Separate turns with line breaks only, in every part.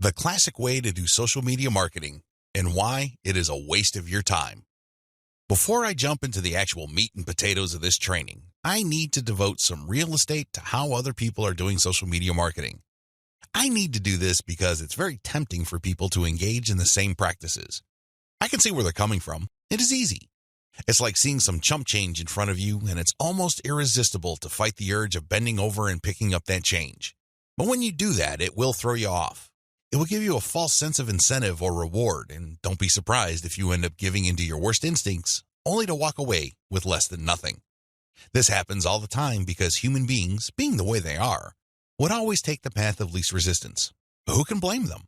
The classic way to do social media marketing and why it is a waste of your time. Before I jump into the actual meat and potatoes of this training, I need to devote some real estate to how other people are doing social media marketing. I need to do this because it's very tempting for people to engage in the same practices. I can see where they're coming from. It is easy. It's like seeing some chump change in front of you, and it's almost irresistible to fight the urge of bending over and picking up that change. But when you do that, it will throw you off. It will give you a false sense of incentive or reward, and don't be surprised if you end up giving into your worst instincts, only to walk away with less than nothing. This happens all the time because human beings, being the way they are, would always take the path of least resistance. Who can blame them?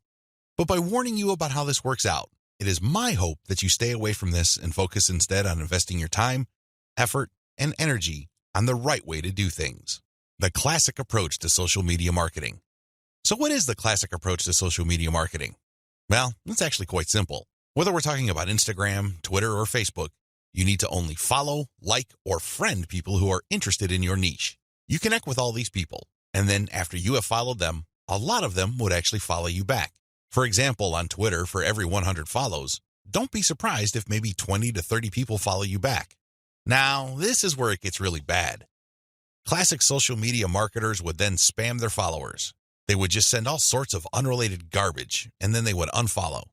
But by warning you about how this works out, it is my hope that you stay away from this and focus instead on investing your time, effort, and energy on the right way to do things. The classic approach to social media marketing. So what is the classic approach to social media marketing? Well, it's actually quite simple. Whether we're talking about Instagram, Twitter, or Facebook, you need to only follow, like, or friend people who are interested in your niche. You connect with all these people, and then after you have followed them, a lot of them would actually follow you back. For example, on Twitter, for every 100 follows, don't be surprised if maybe 20 to 30 people follow you back. Now, this is where it gets really bad. Classic social media marketers would then spam their followers. They would just send all sorts of unrelated garbage, and then they would unfollow.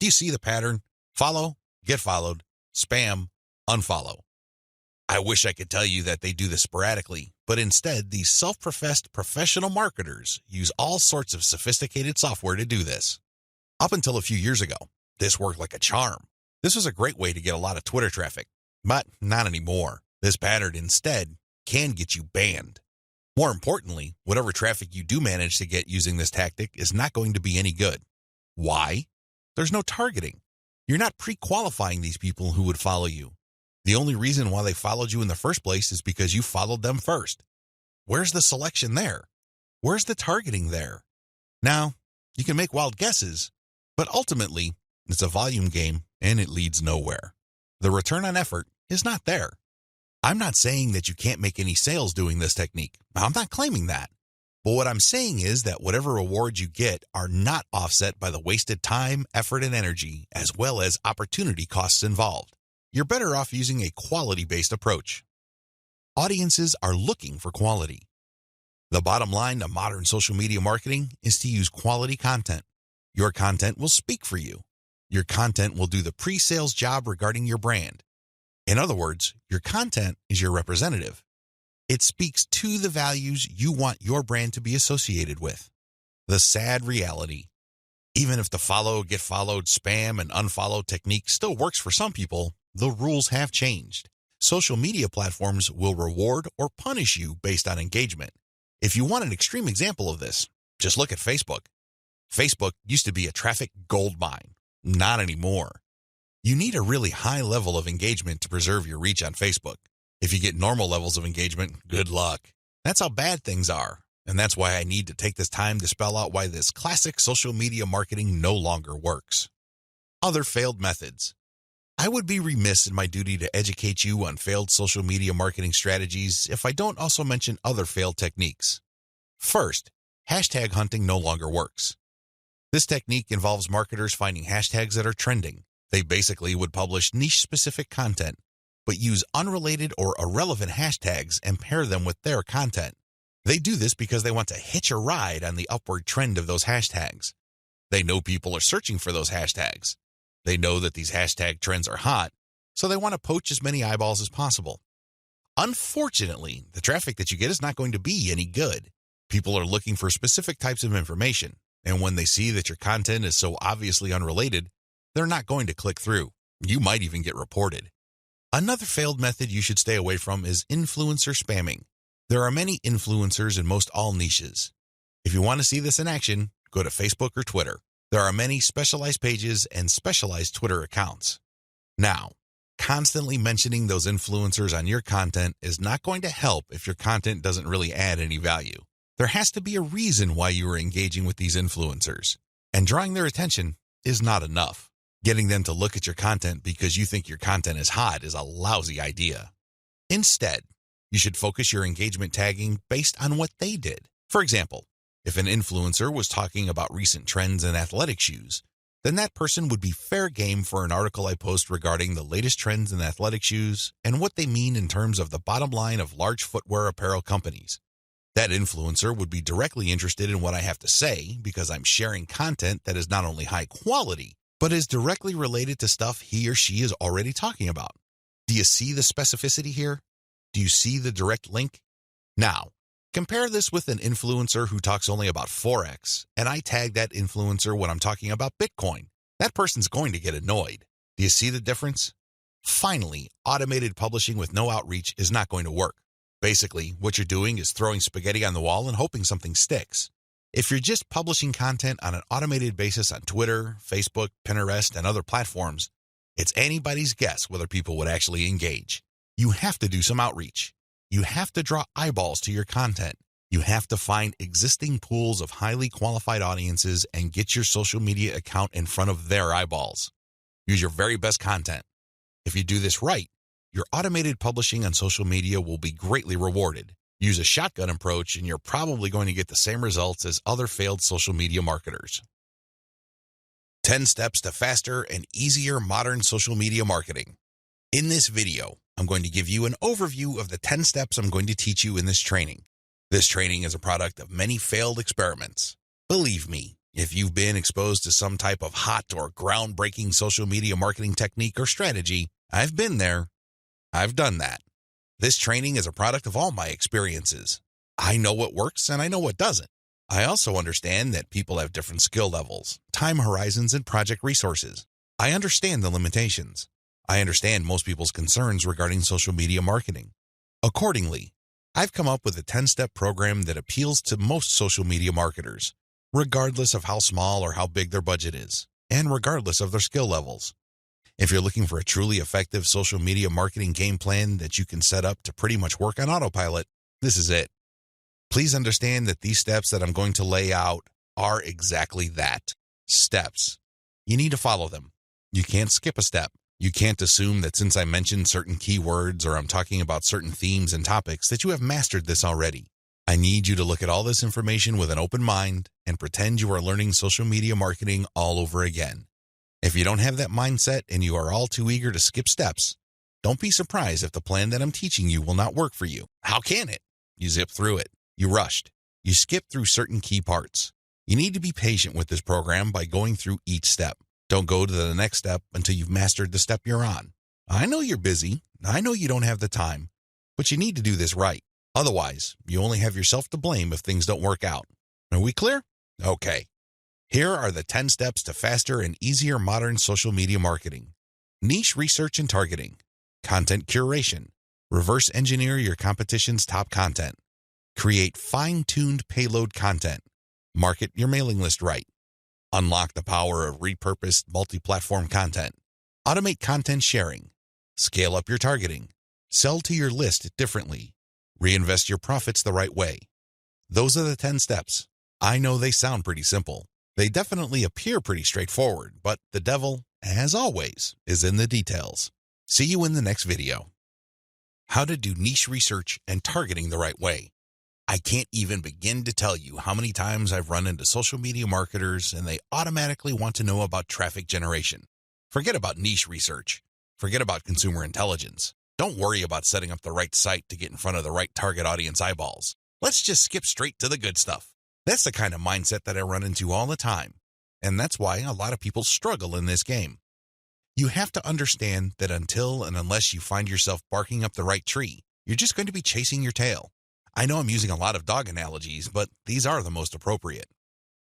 Do you see the pattern? Follow, get followed, spam, unfollow. I wish I could tell you that they do this sporadically, but instead, these self-professed professional marketers use all sorts of sophisticated software to do this. Up until a few years ago, this worked like a charm. This was a great way to get a lot of Twitter traffic, but not anymore. This pattern instead can get you banned. More importantly, whatever traffic you do manage to get using this tactic is not going to be any good. Why? There's no targeting. You're not pre-qualifying these people who would follow you. The only reason why they followed you in the first place is because you followed them first. Where's the selection there? Where's the targeting there? Now, you can make wild guesses, but ultimately, it's a volume game and it leads nowhere. The return on effort is not there. I'm not saying that you can't make any sales doing this technique. I'm not claiming that. But what I'm saying is that whatever rewards you get are not offset by the wasted time, effort, and energy, as well as opportunity costs involved. You're better off using a quality-based approach. Audiences are looking for quality. The bottom line to modern social media marketing is to use quality content. Your content will speak for you. Your content will do the pre-sales job regarding your brand. In other words, your content is your representative. It speaks to the values you want your brand to be associated with. The sad reality, even if the follow, get followed, spam, and unfollow technique still works for some people, the rules have changed. Social media platforms will reward or punish you based on engagement. If you want an extreme example of this, just look at Facebook. Facebook used to be a traffic gold mine. Not anymore. You need a really high level of engagement to preserve your reach on Facebook. If you get normal levels of engagement, good luck. That's how bad things are, and that's why I need to take this time to spell out why this classic social media marketing no longer works. Other failed methods. I would be remiss in my duty to educate you on failed social media marketing strategies if I don't also mention other failed techniques. First, hashtag hunting no longer works. This technique involves marketers finding hashtags that are trending. They basically would publish niche-specific content, but use unrelated or irrelevant hashtags and pair them with their content. They do this because they want to hitch a ride on the upward trend of those hashtags. They know people are searching for those hashtags. They know that these hashtag trends are hot, so they want to poach as many eyeballs as possible. Unfortunately, the traffic that you get is not going to be any good. People are looking for specific types of information, and when they see that your content is so obviously unrelated, they're not going to click through. You might even get reported. Another failed method you should stay away from is influencer spamming. There are many influencers in most all niches. If you want to see this in action, go to Facebook or Twitter. There are many specialized pages and specialized Twitter accounts. Now, constantly mentioning those influencers on your content is not going to help if your content doesn't really add any value. There has to be a reason why you are engaging with these influencers, and drawing their attention is not enough. Getting them to look at your content because you think your content is hot is a lousy idea. Instead, you should focus your engagement tagging based on what they did. For example, If an influencer was talking about recent trends in athletic shoes, then that person would be fair game for an article I post regarding the latest trends in athletic shoes and what they mean in terms of the bottom line of large footwear apparel companies. That influencer would be directly interested in what I have to say because I'm sharing content that is not only high quality, but is directly related to stuff he or she is already talking about. Do you see the specificity here? Do you see the direct link? Now, compare this with an influencer who talks only about Forex, and I tag that influencer when I'm talking about Bitcoin. That person's going to get annoyed. Do you see the difference? Finally, automated publishing with no outreach is not going to work. Basically, what you're doing is throwing spaghetti on the wall and hoping something sticks. If you're just publishing content on an automated basis on Twitter, Facebook, Pinterest, and other platforms, it's anybody's guess whether people would actually engage. You have to do some outreach. You have to draw eyeballs to your content. You have to find existing pools of highly qualified audiences and get your social media account in front of their eyeballs. Use your very best content. If you do this right, your automated publishing on social media will be greatly rewarded. Use a shotgun approach and you're probably going to get the same results as other failed social media marketers. 10 steps to faster and easier modern social media marketing. In this video, I'm going to give you an overview of the 10 steps I'm going to teach you in this training. This training is a product of many failed experiments. Believe me, if you've been exposed to some type of hot or groundbreaking social media marketing technique or strategy, I've been there. I've done that. This training is a product of all my experiences. I know what works and I know what doesn't. I also understand that people have different skill levels, time horizons, and project resources. I understand the limitations. I understand most people's concerns regarding social media marketing. Accordingly, I've come up with a 10-step program that appeals to most social media marketers, regardless of how small or how big their budget is, and regardless of their skill levels. If you're looking for a truly effective social media marketing game plan that you can set up to pretty much work on autopilot, this is it. Please understand that these steps that I'm going to lay out are exactly that, steps. You need to follow them. You can't skip a step. You can't assume that since I mentioned certain keywords or I'm talking about certain themes and topics that you have mastered this already. I need you to look at all this information with an open mind and pretend you are learning social media marketing all over again. If you don't have that mindset and you are all too eager to skip steps, don't be surprised if the plan that I'm teaching you will not work for you. How can it? You zip through it. You rushed. You skipped through certain key parts. You need to be patient with this program by going through each step. Don't go to the next step until you've mastered the step you're on. I know you're busy. I know you don't have the time, but you need to do this right. Otherwise, you only have yourself to blame if things don't work out. Are we clear? Okay. Here are the 10 steps to faster and easier modern social media marketing. Niche research and targeting. Content curation. Reverse engineer your competition's top content. Create fine-tuned payload content. Market your mailing list right. Unlock the power of repurposed multi-platform content. Automate content sharing. Scale up your targeting. Sell to your list differently. Reinvest your profits the right way. Those are the 10 steps. I know they sound pretty simple. They definitely appear pretty straightforward, but the devil, as always, is in the details. See you in the next video. How to do niche research and targeting the right way. I can't even begin to tell you how many times I've run into social media marketers and they automatically want to know about traffic generation. Forget about niche research. Forget about consumer intelligence. Don't worry about setting up the right site to get in front of the right target audience eyeballs. Let's just skip straight to the good stuff. That's the kind of mindset that I run into all the time. And that's why a lot of people struggle in this game. You have to understand that until and unless you find yourself barking up the right tree, you're just going to be chasing your tail. I know I'm using a lot of dog analogies, but these are the most appropriate.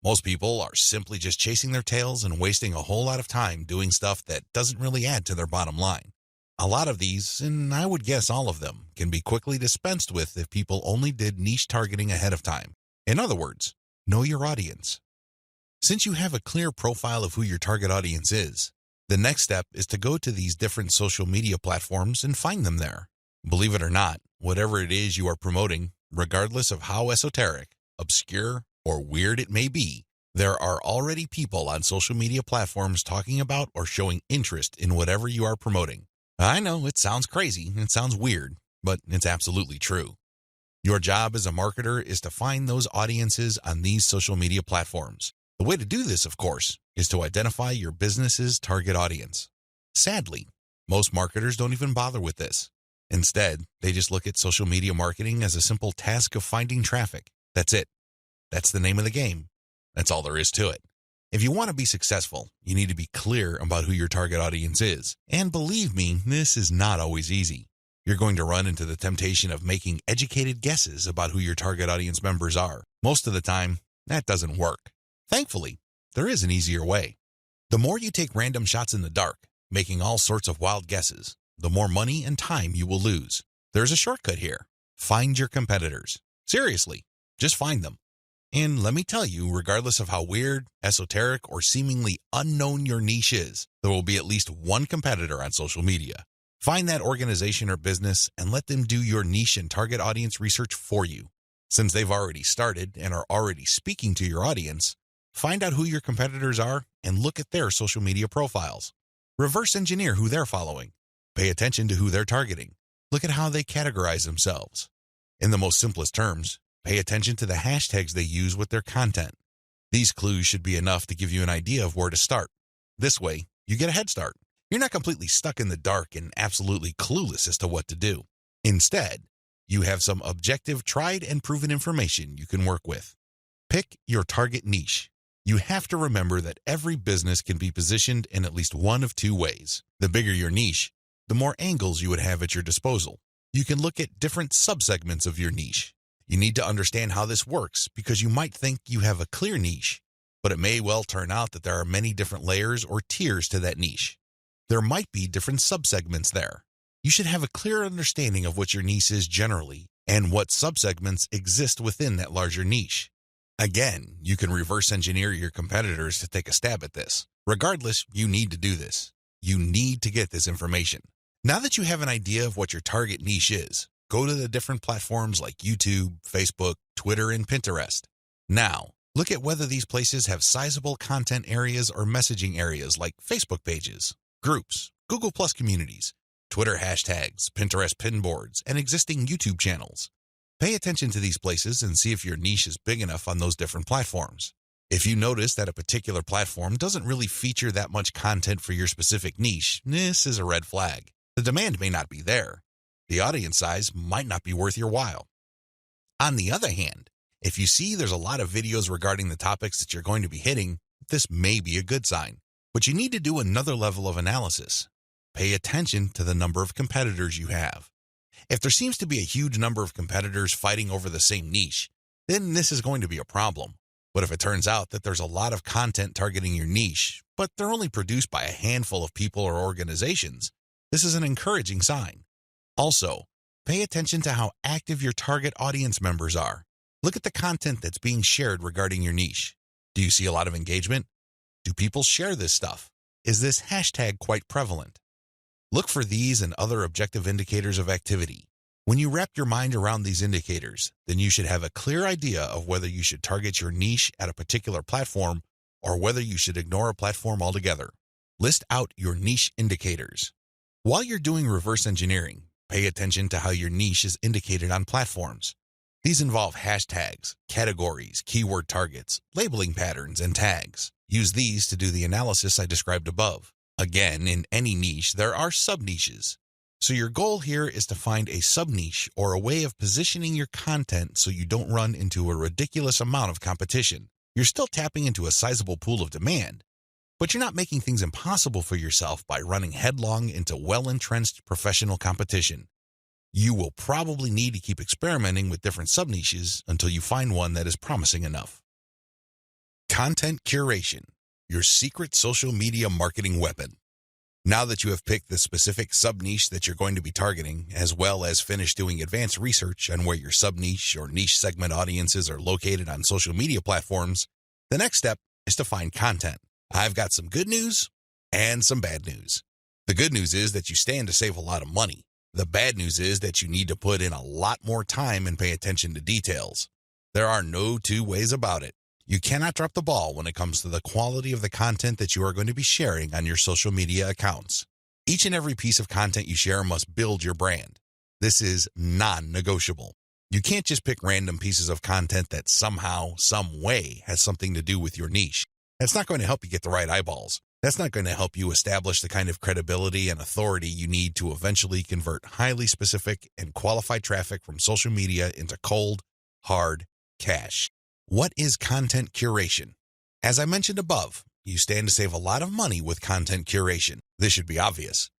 Most people are simply just chasing their tails and wasting a whole lot of time doing stuff that doesn't really add to their bottom line. A lot of these, and I would guess all of them, can be quickly dispensed with if people only did niche targeting ahead of time. In other words, know your audience. Since you have a clear profile of who your target audience is, the next step is to go to these different social media platforms and find them there. Believe it or not, whatever it is you are promoting, regardless of how esoteric, obscure, or weird it may be, there are already people on social media platforms talking about or showing interest in whatever you are promoting. I know it sounds crazy, it sounds weird, but it's absolutely true. Your job as a marketer is to find those audiences on these social media platforms. The way to do this, of course, is to identify your business's target audience. Sadly, most marketers don't even bother with this. Instead, they just look at social media marketing as a simple task of finding traffic. That's it. That's the name of the game. That's all there is to it. If you want to be successful, you need to be clear about who your target audience is. And believe me, this is not always easy. You're going to run into the temptation of making educated guesses about who your target audience members are. Most of the time, that doesn't work. Thankfully, there is an easier way. The more you take random shots in the dark, making all sorts of wild guesses, the more money and time you will lose. There's a shortcut here. Find your competitors. Seriously, just find them. And let me tell you, regardless of how weird, esoteric, or seemingly unknown your niche is, there will be at least one competitor on social media. Find that organization or business and let them do your niche and target audience research for you. Since they've already started and are already speaking to your audience, find out who your competitors are and look at their social media profiles. Reverse engineer who they're following. Pay attention to who they're targeting. Look at how they categorize themselves. In the most simplest terms, pay attention to the hashtags they use with their content. These clues should be enough to give you an idea of where to start. This way, you get a head start. You're not completely stuck in the dark and absolutely clueless as to what to do. Instead, you have some objective, tried and proven information you can work with. Pick your target niche. You have to remember that every business can be positioned in at least one of two ways. The bigger your niche, the more angles you would have at your disposal. You can look at different subsegments of your niche. You need to understand how this works because you might think you have a clear niche, but it may well turn out that there are many different layers or tiers to that niche. There might be different subsegments there. You should have a clear understanding of what your niche is generally and what subsegments exist within that larger niche. Again, you can reverse engineer your competitors to take a stab at this. Regardless, you need to do this. You need to get this information. Now that you have an idea of what your target niche is, go to the different platforms like YouTube, Facebook, Twitter, and Pinterest. Now, look at whether these places have sizable content areas or messaging areas like Facebook pages, groups, Google Plus communities, Twitter hashtags, Pinterest pinboards, and existing YouTube channels. Pay attention to these places and see if your niche is big enough on those different platforms. If you notice that a particular platform doesn't really feature that much content for your specific niche, this is a red flag. The demand may not be there. The audience size might not be worth your while. On the other hand, if you see there's a lot of videos regarding the topics that you're going to be hitting, this may be a good sign. But you need to do another level of analysis. Pay attention to the number of competitors you have. If there seems to be a huge number of competitors fighting over the same niche, then this is going to be a problem. But if it turns out that there's a lot of content targeting your niche, but they're only produced by a handful of people or organizations, this is an encouraging sign. Also, pay attention to how active your target audience members are. Look at the content that's being shared regarding your niche. Do you see a lot of engagement? Do people share this stuff? Is this hashtag quite prevalent? Look for these and other objective indicators of activity. When you wrap your mind around these indicators, then you should have a clear idea of whether you should target your niche at a particular platform or whether you should ignore a platform altogether. List out your niche indicators. While you're doing reverse engineering, pay attention to how your niche is indicated on platforms. These involve hashtags, categories, keyword targets, labeling patterns, and tags. Use these to do the analysis I described above. Again, in any niche, there are sub-niches. So your goal here is to find a sub-niche or a way of positioning your content so you don't run into a ridiculous amount of competition. You're still tapping into a sizable pool of demand, but you're not making things impossible for yourself by running headlong into well-entrenched professional competition. You will probably need to keep experimenting with different sub-niches until you find one that is promising enough. Content curation, your secret social media marketing weapon. Now that you have picked the specific sub-niche that you're going to be targeting, as well as finished doing advanced research on where your sub-niche or niche segment audiences are located on social media platforms, the next step is to find content. I've got some good news and some bad news. The good news is that you stand to save a lot of money. The bad news is that you need to put in a lot more time and pay attention to details. There are no two ways about it. You cannot drop the ball when it comes to the quality of the content that you are going to be sharing on your social media accounts. Each and every piece of content you share must build your brand. This is non-negotiable. You can't just pick random pieces of content that somehow, some way has something to do with your niche. That's not going to help you get the right eyeballs. That's not going to help you establish the kind of credibility and authority you need to eventually convert highly specific and qualified traffic from social media into cold, hard cash. What is content curation? As I mentioned above, you stand to save a lot of money with content curation. This should be obvious.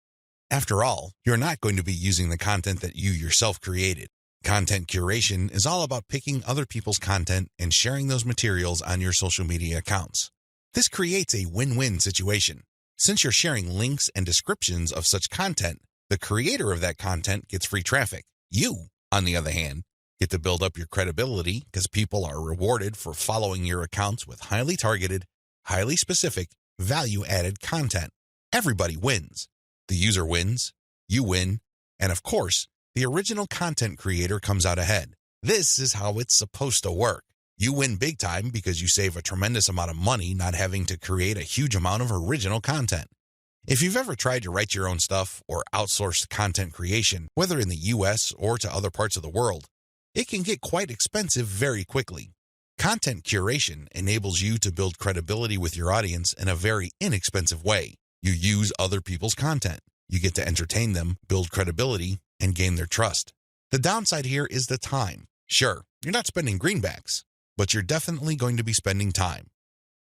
After all, you're not going to be using the content that you yourself created. Content curation is all about picking other people's content and sharing those materials on your social media accounts. This creates a win-win situation. Since you're sharing links and descriptions of such content, the creator of that content gets free traffic. You, on the other hand, get to build up your credibility because people are rewarded for following your accounts with highly targeted, highly specific, value-added content. Everybody wins. The user wins, you win, and of course, the original content creator comes out ahead. This is how it's supposed to work. You win big time because you save a tremendous amount of money not having to create a huge amount of original content. If you've ever tried to write your own stuff or outsource content creation, whether in the US or to other parts of the world, it can get quite expensive very quickly. Content curation enables you to build credibility with your audience in a very inexpensive way. You use other people's content. You get to entertain them, build credibility, and gain their trust. The downside here is the time. Sure, you're not spending greenbacks, but you're definitely going to be spending time.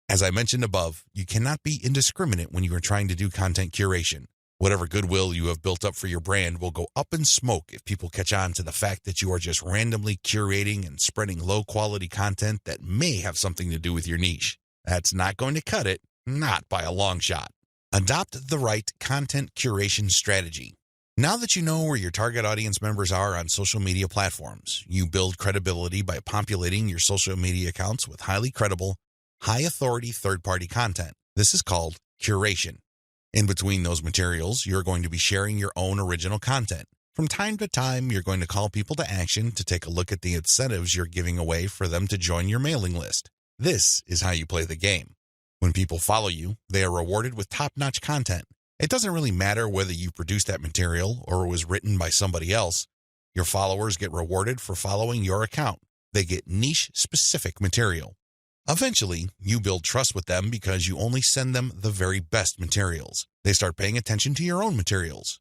As I mentioned above, you cannot be indiscriminate when you are trying to do content curation. Whatever goodwill you have built up for your brand will go up in smoke if people catch on to the fact that you are just randomly curating and spreading low-quality content that may have something to do with your niche. That's not going to cut it, not by a long shot. Adopt the right content curation strategy. Now that you know where your target audience members are on social media platforms, you build credibility by populating your social media accounts with highly credible, high-authority third-party content. This is called curation. In between those materials, you're going to be sharing your own original content. From time to time, you're going to call people to action to take a look at the incentives you're giving away for them to join your mailing list. This is how you play the game. When people follow you, they are rewarded with top-notch content. It doesn't really matter whether you produced that material or it was written by somebody else. Your followers get rewarded for following your account. They get niche-specific material. Eventually, you build trust with them because you only send them the very best materials. They start paying attention to your own materials.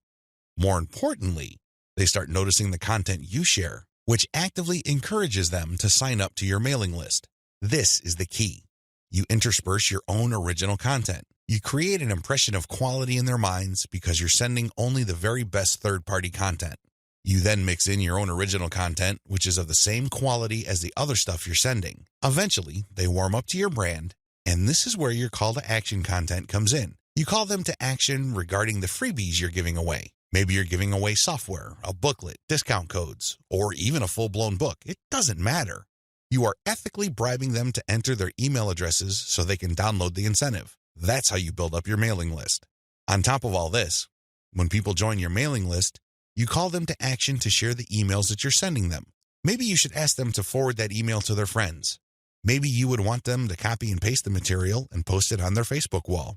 More importantly, they start noticing the content you share, which actively encourages them to sign up to your mailing list. This is the key. You intersperse your own original content. You create an impression of quality in their minds because you're sending only the very best third-party content. You then mix in your own original content, which is of the same quality as the other stuff you're sending. Eventually, they warm up to your brand, and this is where your call to action content comes in. You call them to action regarding the freebies you're giving away. Maybe you're giving away software, a booklet, discount codes, or even a full-blown book. It doesn't matter. You are ethically bribing them to enter their email addresses so they can download the incentive. That's how you build up your mailing list. On top of all this, when people join your mailing list, you call them to action to share the emails that you're sending them. Maybe you should ask them to forward that email to their friends. Maybe you would want them to copy and paste the material and post it on their Facebook wall.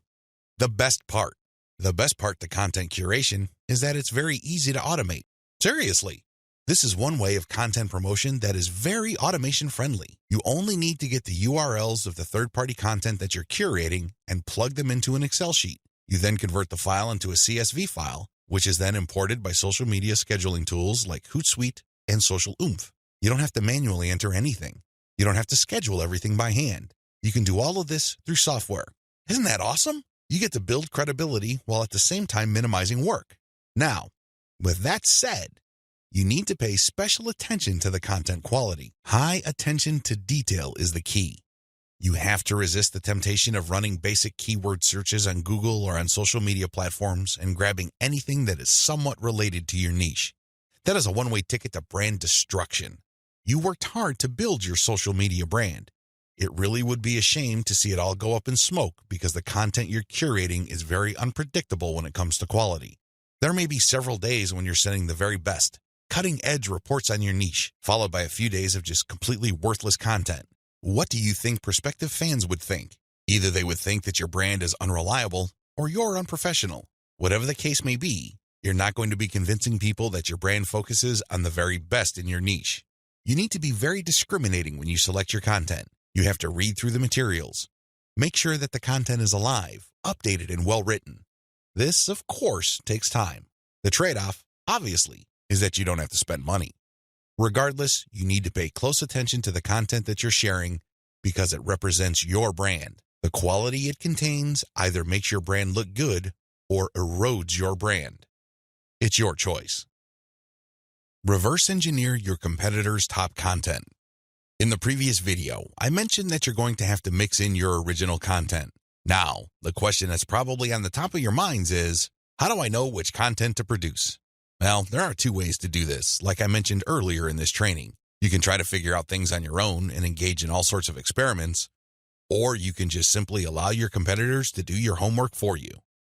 The best part to content curation is that it's very easy to automate. Seriously. This is one way of content promotion that is very automation friendly. You only need to get the URLs of the third-party content that you're curating and plug them into an Excel sheet. You then convert the file into a CSV file, which is then imported by social media scheduling tools like Hootsuite and Social Oomph. You don't have to manually enter anything. You don't have to schedule everything by hand. You can do all of this through software. Isn't that awesome? You get to build credibility while at the same time minimizing work. Now, with that said, you need to pay special attention to the content quality. High attention to detail is the key. You have to resist the temptation of running basic keyword searches on Google or on social media platforms and grabbing anything that is somewhat related to your niche. That is a one-way ticket to brand destruction. You worked hard to build your social media brand. It really would be a shame to see it all go up in smoke because the content you're curating is very unpredictable when it comes to quality. There may be several days when you're sending the very best, cutting-edge reports on your niche, followed by a few days of just completely worthless content. What do you think prospective fans would think? Either they would think that your brand is unreliable or you're unprofessional. Whatever the case may be, you're not going to be convincing people that your brand focuses on the very best in your niche. You need to be very discriminating when you select your content. You have to read through the materials. Make sure that the content is alive, updated, and well-written. This, of course, takes time. The trade-off, obviously, is that you don't have to spend money. Regardless, you need to pay close attention to the content that you're sharing because it represents your brand. The quality it contains either makes your brand look good or erodes your brand. It's your choice. Reverse engineer your competitors' top content. In the previous video, I mentioned that you're going to have to mix in your original content. Now, the question that's probably on the top of your minds is, how do I know which content to produce? Well, there are two ways to do this, like I mentioned earlier in this training. You can try to figure out things on your own and engage in all sorts of experiments, or you can just simply allow your competitors to do your homework for you.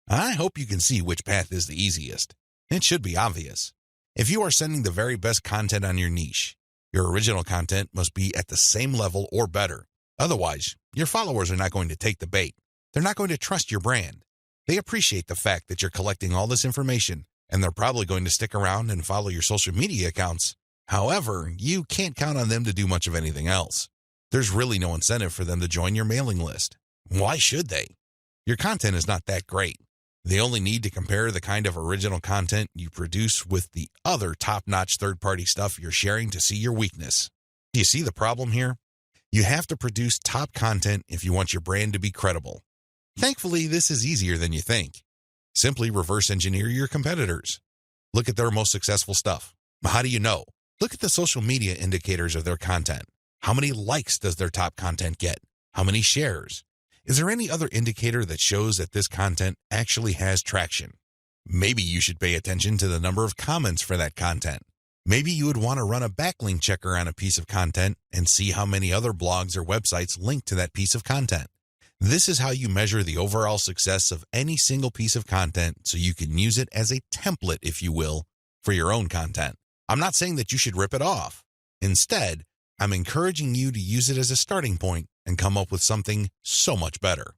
I hope you can see which path is the easiest. It should be obvious. If you are sending the very best content on your niche, your original content must be at the same level or better. Otherwise, your followers are not going to take the bait. They're not going to trust your brand. They appreciate the fact that you're collecting all this information, and they're probably going to stick around and follow your social media accounts. However, you can't count on them to do much of anything else. There's really no incentive for them to join your mailing list. Why should they? Your content is not that great. They only need to compare the kind of original content you produce with the other top-notch third-party stuff you're sharing to see your weakness. Do you see the problem here? You have to produce top content if you want your brand to be credible. Thankfully, this is easier than you think. Simply reverse engineer your competitors. Look at their most successful stuff. How do you know? Look at the social media indicators of their content. How many likes does their top content get? How many shares? Is there any other indicator that shows that this content actually has traction? Maybe you should pay attention to the number of comments for that content. Maybe you would want to run a backlink checker on a piece of content and see how many other blogs or websites link to that piece of content. This is how you measure the overall success of any single piece of content so you can use it as a template, if you will, for your own content. I'm not saying that you should rip it off. Instead, I'm encouraging you to use it as a starting point and come up with something so much better.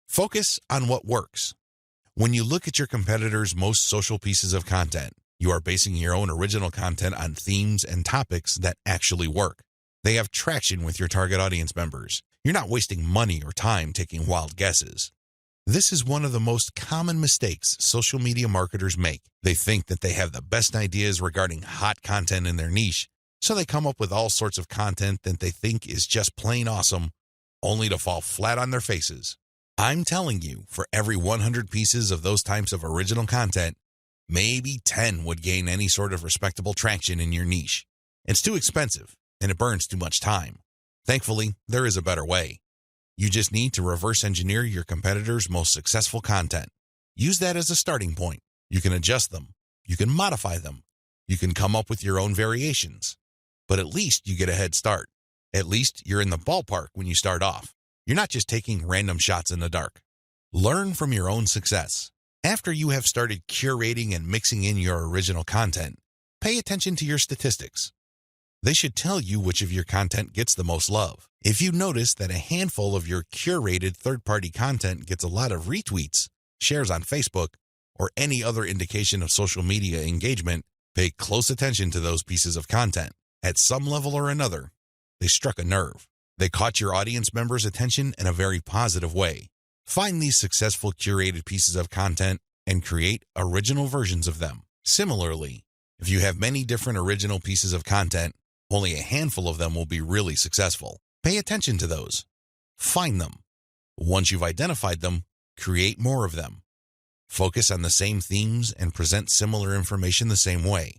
Focus on what works. When you look at your competitors' most social pieces of content, you are basing your own original content on themes and topics that actually work. They have traction with your target audience members. You're not wasting money or time taking wild guesses. This is one of the most common mistakes social media marketers make. They think that they have the best ideas regarding hot content in their niche, so they come up with all sorts of content that they think is just plain awesome, only to fall flat on their faces. I'm telling you, for every 100 pieces of those types of original content, maybe 10 would gain any sort of respectable traction in your niche. It's too expensive, and it burns too much time. Thankfully, there is a better way. You just need to reverse engineer your competitors' most successful content. Use that as a starting point. You can adjust them. You can modify them. You can come up with your own variations. But at least you get a head start. At least you're in the ballpark when you start off. You're not just taking random shots in the dark. Learn from your own success. After you have started curating and mixing in your original content, pay attention to your statistics. They should tell you which of your content gets the most love. If you notice that a handful of your curated third-party content gets a lot of retweets, shares on Facebook, or any other indication of social media engagement, pay close attention to those pieces of content. At some level or another, they struck a nerve. They caught your audience members' attention in a very positive way. Find these successful curated pieces of content and create original versions of them. Similarly, if you have many different original pieces of content, only a handful of them will be really successful. Pay attention to those. Find them. Once you've identified them, create more of them. Focus on the same themes and present similar information the same way.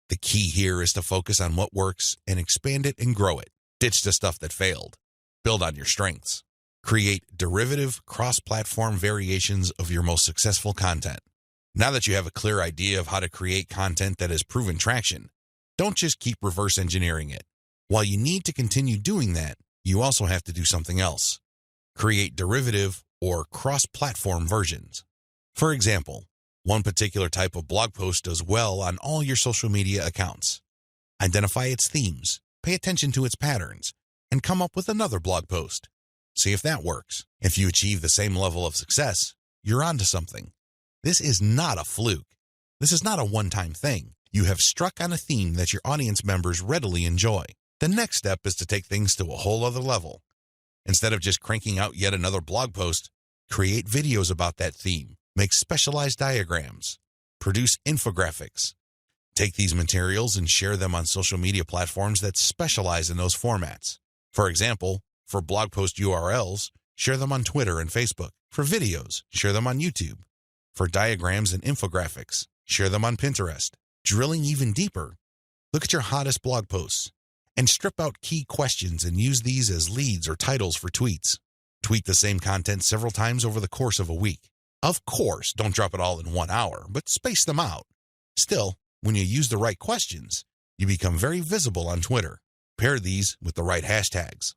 The key here is to focus on what works and expand it and grow it. Ditch the stuff that failed. Build on your strengths. Create derivative, cross-platform variations of your most successful content. Now that you have a clear idea of how to create content that has proven traction, don't just keep reverse engineering it. While you need to continue doing that, you also have to do something else. Create derivative or cross-platform versions. For example, one particular type of blog post does well on all your social media accounts. Identify its themes, pay attention to its patterns, and come up with another blog post. See if that works. If you achieve the same level of success, you're onto something. This is not a fluke. This is not a one-time thing. You have struck on a theme that your audience members readily enjoy. The next step is to take things to a whole other level. Instead of just cranking out yet another blog post, create videos about that theme, make specialized diagrams, produce infographics. Take these materials and share them on social media platforms that specialize in those formats. For example, for blog post URLs, share them on Twitter and Facebook. For videos, share them on YouTube. For diagrams and infographics, share them on Pinterest. Drilling even deeper, look at your hottest blog posts and strip out key questions and use these as leads or titles for tweets. Tweet the same content several times over the course of a week. Of course, don't drop it all in 1 hour, but space them out. Still, when you use the right questions, you become very visible on Twitter. Pair these with the right hashtags.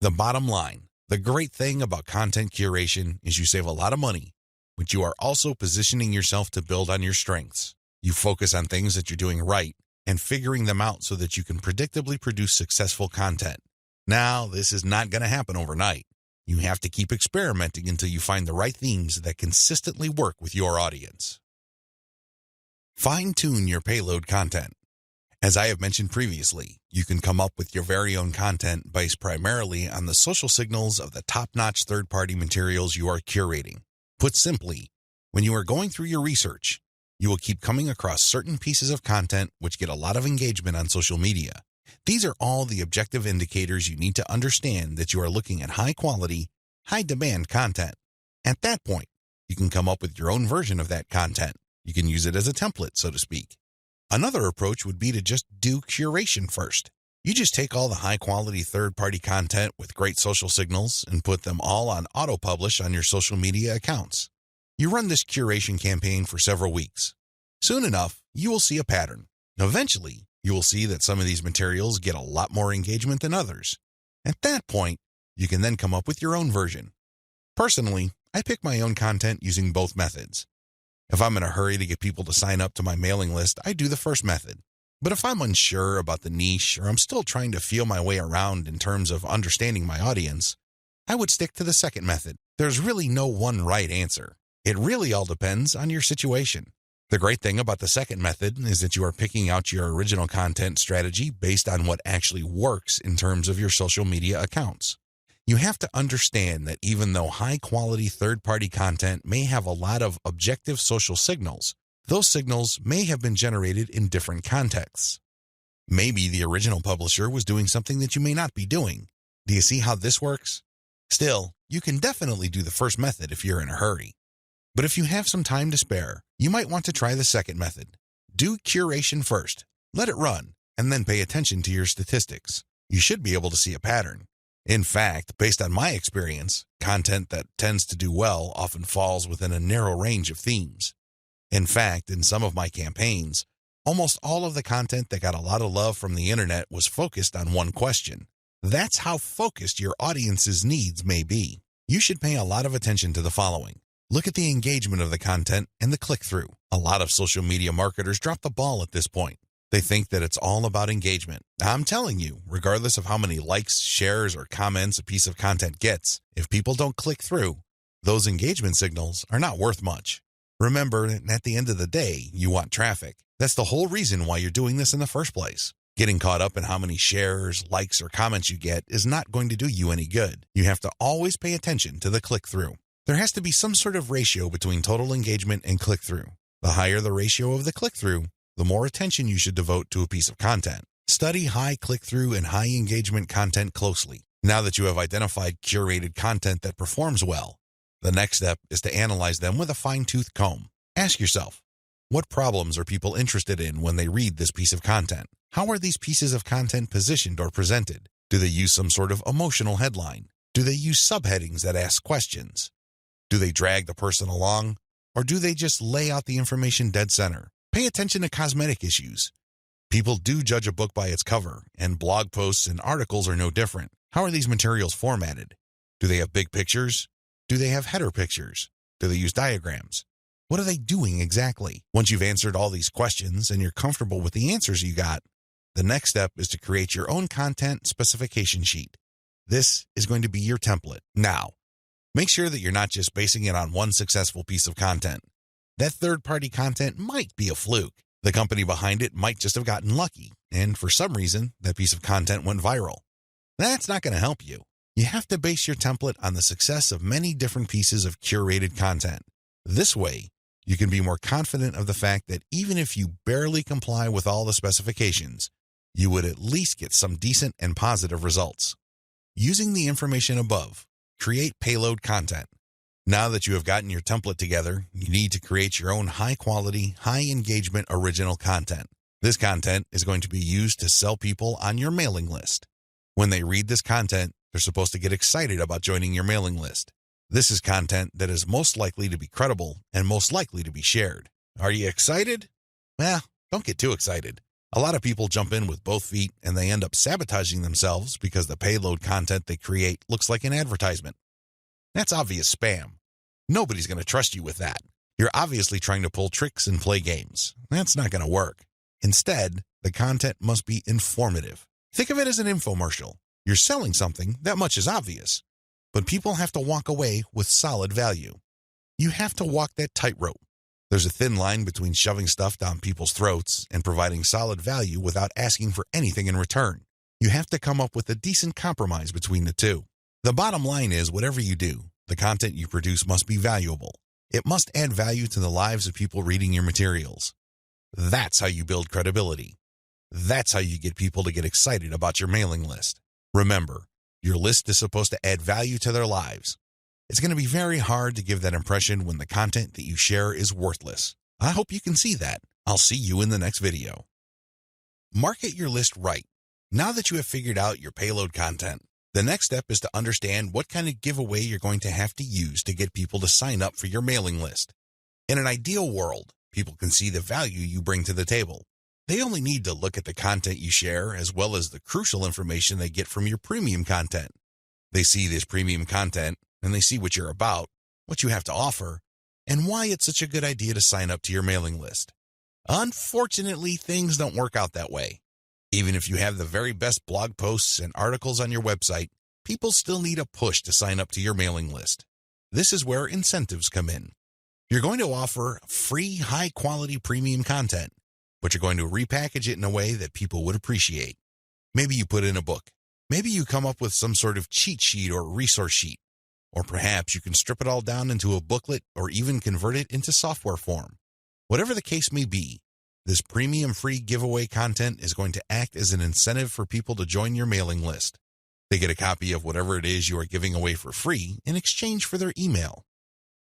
The bottom line, the great thing about content curation is you save a lot of money, but you are also positioning yourself to build on your strengths. You focus on things that you're doing right and figuring them out so that you can predictably produce successful content. Now, this is not going to happen overnight. You have to keep experimenting until you find the right themes that consistently work with your audience. Fine-tune your payload content. As I have mentioned previously, you can come up with your very own content based primarily on the social signals of the top-notch third-party materials you are curating. Put simply, when you are going through your research, you will keep coming across certain pieces of content which get a lot of engagement on social media. These are all the objective indicators you need to understand that you are looking at high-quality, high-demand content. At that point, you can come up with your own version of that content. You can use it as a template, so to speak. Another approach would be to just do curation first. You just take all the high-quality third-party content with great social signals and put them all on auto-publish on your social media accounts. You run this curation campaign for several weeks. Soon enough, you will see a pattern. Eventually, you will see that some of these materials get a lot more engagement than others. At that point, you can then come up with your own version. Personally, I pick my own content using both methods. If I'm in a hurry to get people to sign up to my mailing list, I do the first method. But if I'm unsure about the niche or I'm still trying to feel my way around in terms of understanding my audience, I would stick to the second method. There's really no one right answer. It really all depends on your situation. The great thing about the second method is that you are picking out your original content strategy based on what actually works in terms of your social media accounts. You have to understand that even though high-quality third-party content may have a lot of objective social signals, those signals may have been generated in different contexts. Maybe the original publisher was doing something that you may not be doing. Do you see how this works? Still, you can definitely do the first method if you're in a hurry. But if you have some time to spare, you might want to try the second method. Do curation first, let it run, and then pay attention to your statistics. You should be able to see a pattern. In fact, based on my experience, content that tends to do well often falls within a narrow range of themes. In fact, in some of my campaigns, almost all of the content that got a lot of love from the internet was focused on one question. That's how focused your audience's needs may be. You should pay a lot of attention to the following. Look at the engagement of the content and the click-through. A lot of social media marketers drop the ball at this point. They think that it's all about engagement. I'm telling you, regardless of how many likes, shares, or comments a piece of content gets, if people don't click through, those engagement signals are not worth much. Remember, at the end of the day, you want traffic. That's the whole reason why you're doing this in the first place. Getting caught up in how many shares, likes, or comments you get is not going to do you any good. You have to always pay attention to the click-through. There has to be some sort of ratio between total engagement and click-through. The higher the ratio of the click-through, the more attention you should devote to a piece of content. Study high click-through and high engagement content closely. Now that you have identified curated content that performs well, the next step is to analyze them with a fine-tooth comb. Ask yourself, what problems are people interested in when they read this piece of content? How are these pieces of content positioned or presented? Do they use some sort of emotional headline? Do they use subheadings that ask questions? Do they drag the person along? Or do they just lay out the information dead center? Pay attention to cosmetic issues. People do judge a book by its cover, and blog posts and articles are no different. How are these materials formatted? Do they have big pictures? Do they have header pictures? Do they use diagrams? What are they doing exactly? Once you've answered all these questions and you're comfortable with the answers you got, the next step is to create your own content specification sheet. This is going to be your template. Now, make sure that you're not just basing it on one successful piece of content. That third-party content might be a fluke. The company behind it might just have gotten lucky, and for some reason, that piece of content went viral. That's not going to help you. You have to base your template on the success of many different pieces of curated content. This way, you can be more confident of the fact that even if you barely comply with all the specifications, you would at least get some decent and positive results. Using the information above, create payload content. Now that you have gotten your template together, you need to create your own high-quality, high-engagement original content. This content is going to be used to sell people on your mailing list. When they read this content, they're supposed to get excited about joining your mailing list. This is content that is most likely to be credible and most likely to be shared. Are you excited? Well, don't get too excited. A lot of people jump in with both feet and they end up sabotaging themselves because the payload content they create looks like an advertisement. That's obvious spam. Nobody's going to trust you with that. You're obviously trying to pull tricks and play games. That's not going to work. Instead, the content must be informative. Think of it as an infomercial. You're selling something, that much is obvious. But people have to walk away with solid value. You have to walk that tightrope. There's a thin line between shoving stuff down people's throats and providing solid value without asking for anything in return. You have to come up with a decent compromise between the two. The bottom line is, whatever you do, the content you produce must be valuable. It must add value to the lives of people reading your materials. That's how you build credibility. That's how you get people to get excited about your mailing list. Remember, your list is supposed to add value to their lives. It's going to be very hard to give that impression when the content that you share is worthless. I hope you can see that. I'll see you in the next video. Market your list right. Now that you have figured out your payload content, the next step is to understand what kind of giveaway you're going to have to use to get people to sign up for your mailing list. In an ideal world, people can see the value you bring to the table. They only need to look at the content you share as well as the crucial information they get from your premium content. They see this premium content and they see what you're about, what you have to offer, and why it's such a good idea to sign up to your mailing list. Unfortunately, things don't work out that way. Even if you have the very best blog posts and articles on your website, people still need a push to sign up to your mailing list. This is where incentives come in. You're going to offer free, high-quality premium content, but you're going to repackage it in a way that people would appreciate. Maybe you put in a book. Maybe you come up with some sort of cheat sheet or resource sheet. Or perhaps you can strip it all down into a booklet or even convert it into software form. Whatever the case may be, this premium free giveaway content is going to act as an incentive for people to join your mailing list. They get a copy of whatever it is you are giving away for free in exchange for their email.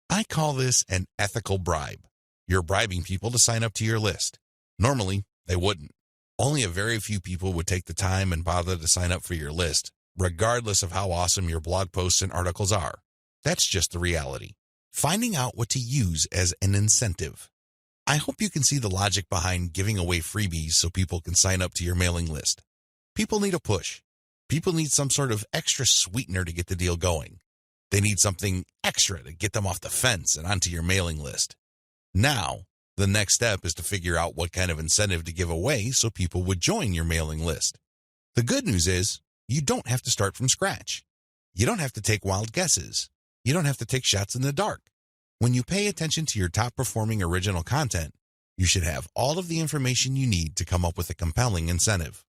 I call this an ethical bribe. You're bribing people to sign up to your list. Normally, they wouldn't. Only a very few people would take the time and bother to sign up for your list, regardless of how awesome your blog posts and articles are. That's just the reality. Finding out what to use as an incentive. I hope you can see the logic behind giving away freebies so people can sign up to your mailing list. People need a push. People need some sort of extra sweetener to get the deal going. They need something extra to get them off the fence and onto your mailing list. Now, the next step is to figure out what kind of incentive to give away so people would join your mailing list. The good news is, you don't have to start from scratch. You don't have to take wild guesses. You don't have to take shots in the dark. When you pay attention to your top-performing original content, you should have all of the information you need to come up with a compelling incentive.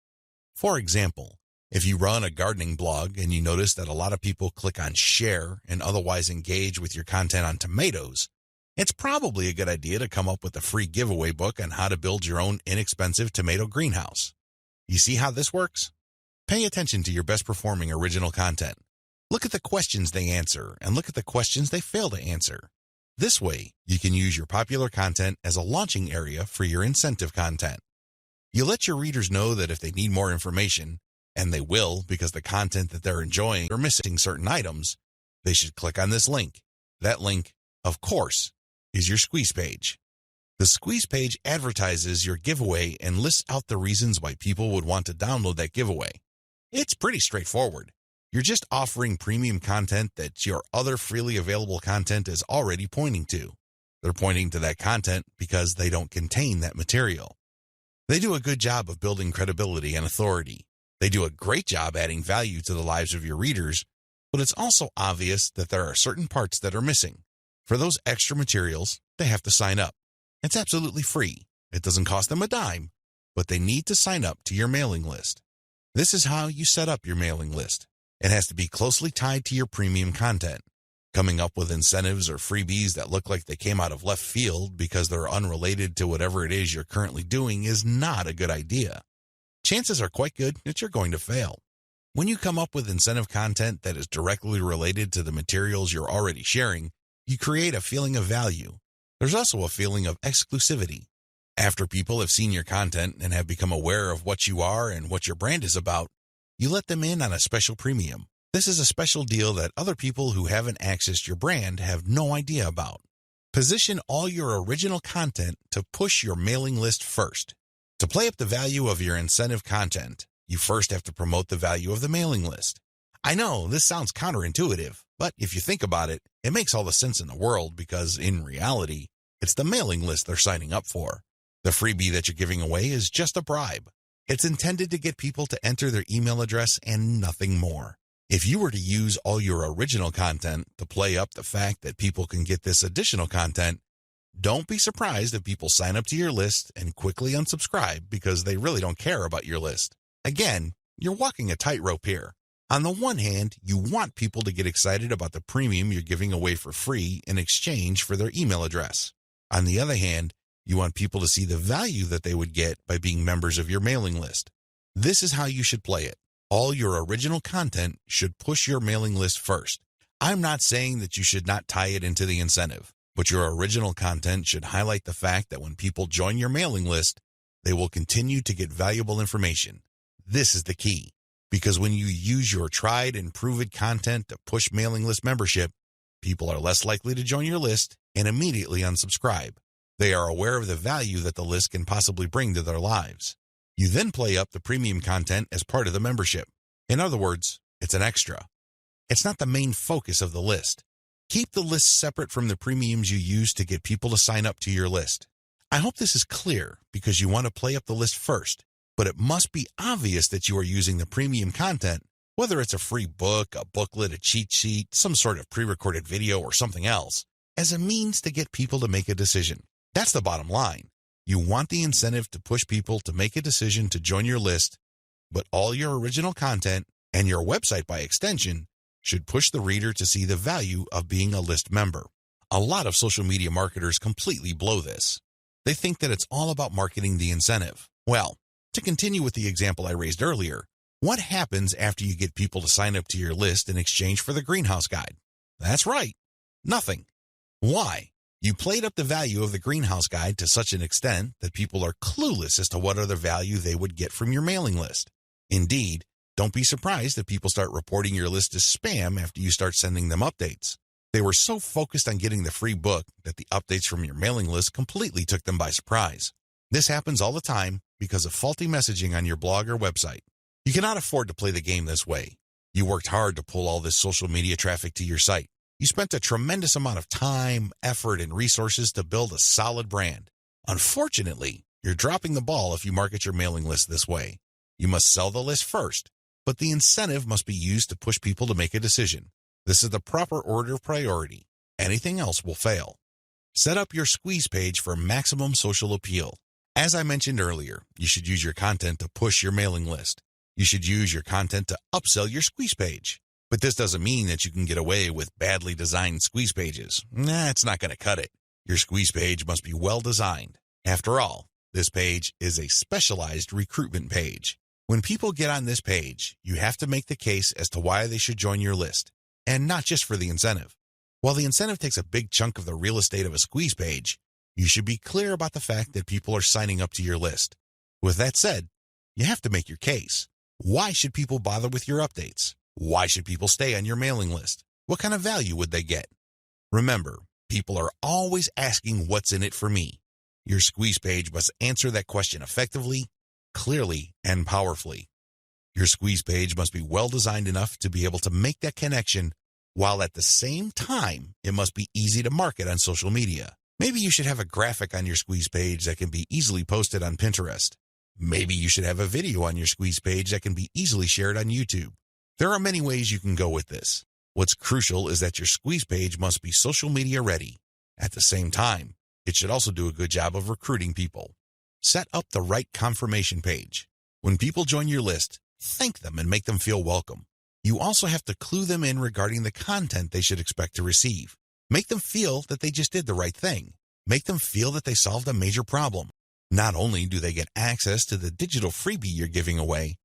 For example, if you run a gardening blog and you notice that a lot of people click on share and otherwise engage with your content on tomatoes, it's probably a good idea to come up with a free giveaway book on how to build your own inexpensive tomato greenhouse. You see how this works? Pay attention to your best-performing original content. Look at the questions they answer and look at the questions they fail to answer. This way, you can use your popular content as a launching area for your incentive content. You let your readers know that if they need more information, and they will because the content that they're enjoying or missing certain items, they should click on this link. That link, of course, is your squeeze page. The squeeze page advertises your giveaway and lists out the reasons why people would want to download that giveaway. It's pretty straightforward. You're just offering premium content that your other freely available content is already pointing to. They're pointing to that content because they don't contain that material. They do a good job of building credibility and authority. They do a great job adding value to the lives of your readers, but it's also obvious that there are certain parts that are missing. For those extra materials, they have to sign up. It's absolutely free. It doesn't cost them a dime, but they need to sign up to your mailing list. This is how you set up your mailing list. It has to be closely tied to your premium content. Coming up with incentives or freebies that look like they came out of left field because they're unrelated to whatever it is you're currently doing is not a good idea. Chances are quite good that you're going to fail. When you come up with incentive content that is directly related to the materials you're already sharing, you create a feeling of value. There's also a feeling of exclusivity. After people have seen your content and have become aware of what you are and what your brand is about, you let them in on a special premium. This is a special deal that other people who haven't accessed your brand have no idea about. Position all your original content to push your mailing list first. To play up the value of your incentive content, you first have to promote the value of the mailing list. I know this sounds counterintuitive, but if you think about it, it makes all the sense in the world because, in reality, it's the mailing list they're signing up for. The freebie that you're giving away is just a bribe. It's intended to get people to enter their email address and nothing more. If you were to use all your original content to play up the fact that people can get this additional content, don't be surprised if people sign up to your list and quickly unsubscribe because they really don't care about your list. Again, you're walking a tightrope here. On the one hand, you want people to get excited about the premium you're giving away for free in exchange for their email address. On the other hand, you want people to see the value that they would get by being members of your mailing list. This is how you should play it. All your original content should push your mailing list first. I'm not saying that you should not tie it into the incentive, but your original content should highlight the fact that when people join your mailing list, they will continue to get valuable information. This is the key, because when you use your tried and proven content to push mailing list membership, people are less likely to join your list and immediately unsubscribe. They are aware of the value that the list can possibly bring to their lives. You then play up the premium content as part of the membership. In other words, it's an extra. It's not the main focus of the list. Keep the list separate from the premiums you use to get people to sign up to your list. I hope this is clear because you want to play up the list first, but it must be obvious that you are using the premium content, whether it's a free book, a booklet, a cheat sheet, some sort of pre-recorded video, or something else, as a means to get people to make a decision. That's the bottom line. You want the incentive to push people to make a decision to join your list, but all your original content, and your website by extension, should push the reader to see the value of being a list member. A lot of social media marketers completely blow this. They think that it's all about marketing the incentive. Well, to continue with the example I raised earlier, what happens after you get people to sign up to your list in exchange for the greenhouse guide? That's right, nothing. Why? You played up the value of the greenhouse guide to such an extent that people are clueless as to what other value they would get from your mailing list. Indeed, don't be surprised if people start reporting your list as spam after you start sending them updates. They were so focused on getting the free book that the updates from your mailing list completely took them by surprise. This happens all the time because of faulty messaging on your blog or website. You cannot afford to play the game this way. You worked hard to pull all this social media traffic to your site. You spent a tremendous amount of time, effort, and resources to build a solid brand. Unfortunately, you're dropping the ball if you market your mailing list this way. You must sell the list first, but the incentive must be used to push people to make a decision. This is the proper order of priority. Anything else will fail. Set up your squeeze page for maximum social appeal. As I mentioned earlier, you should use your content to push your mailing list. You should use your content to upsell your squeeze page. But this doesn't mean that you can get away with badly designed squeeze pages. It's not going to cut it. Your squeeze page must be well designed. After all, this page is a specialized recruitment page. When people get on this page, you have to make the case as to why they should join your list, and not just for the incentive. While the incentive takes a big chunk of the real estate of a squeeze page, you should be clear about the fact that people are signing up to your list. With that said, you have to make your case. Why should people bother with your updates? Why should people stay on your mailing list? What kind of value would they get? Remember, people are always asking what's in it for me. Your squeeze page must answer that question effectively, clearly, and powerfully. Your squeeze page must be well designed enough to be able to make that connection, while at the same time, it must be easy to market on social media. Maybe you should have a graphic on your squeeze page that can be easily posted on Pinterest. Maybe you should have a video on your squeeze page that can be easily shared on YouTube. There are many ways you can go with this. What's crucial is that your squeeze page must be social media ready. At the same time, it should also do a good job of recruiting people. Set up the right confirmation page. When people join your list, thank them and make them feel welcome. You also have to clue them in regarding the content they should expect to receive. Make them feel that they just did the right thing. Make them feel that they solved a major problem. Not only do they get access to the digital freebie you're giving away,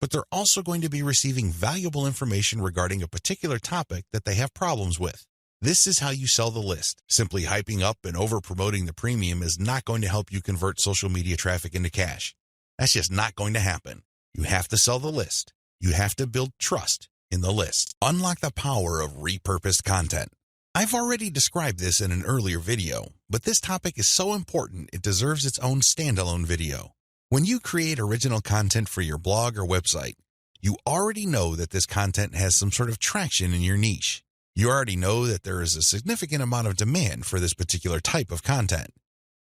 but they're also going to be receiving valuable information regarding a particular topic that they have problems with. This is how you sell the list. Simply hyping up and over-promoting the premium is not going to help you convert social media traffic into cash. That's just not going to happen. You have to sell the list. You have to build trust in the list. Unlock the power of repurposed content. I've already described this in an earlier video, but this topic is so important it deserves its own standalone video. When you create original content for your blog or website, you already know that this content has some sort of traction in your niche. You already know that there is a significant amount of demand for this particular type of content.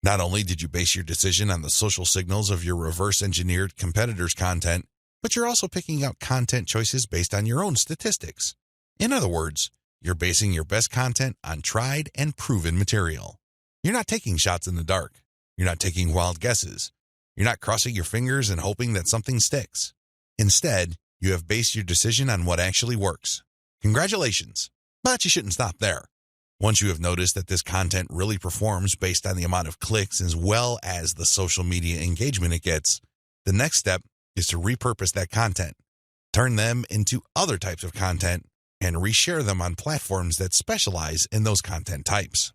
Not only did you base your decision on the social signals of your reverse-engineered competitors' content, but you're also picking out content choices based on your own statistics. In other words, you're basing your best content on tried and proven material. You're not taking shots in the dark. You're not taking wild guesses. You're not crossing your fingers and hoping that something sticks. Instead, you have based your decision on what actually works. Congratulations! But you shouldn't stop there. Once you have noticed that this content really performs based on the amount of clicks as well as the social media engagement it gets, the next step is to repurpose that content, turn them into other types of content, and reshare them on platforms that specialize in those content types.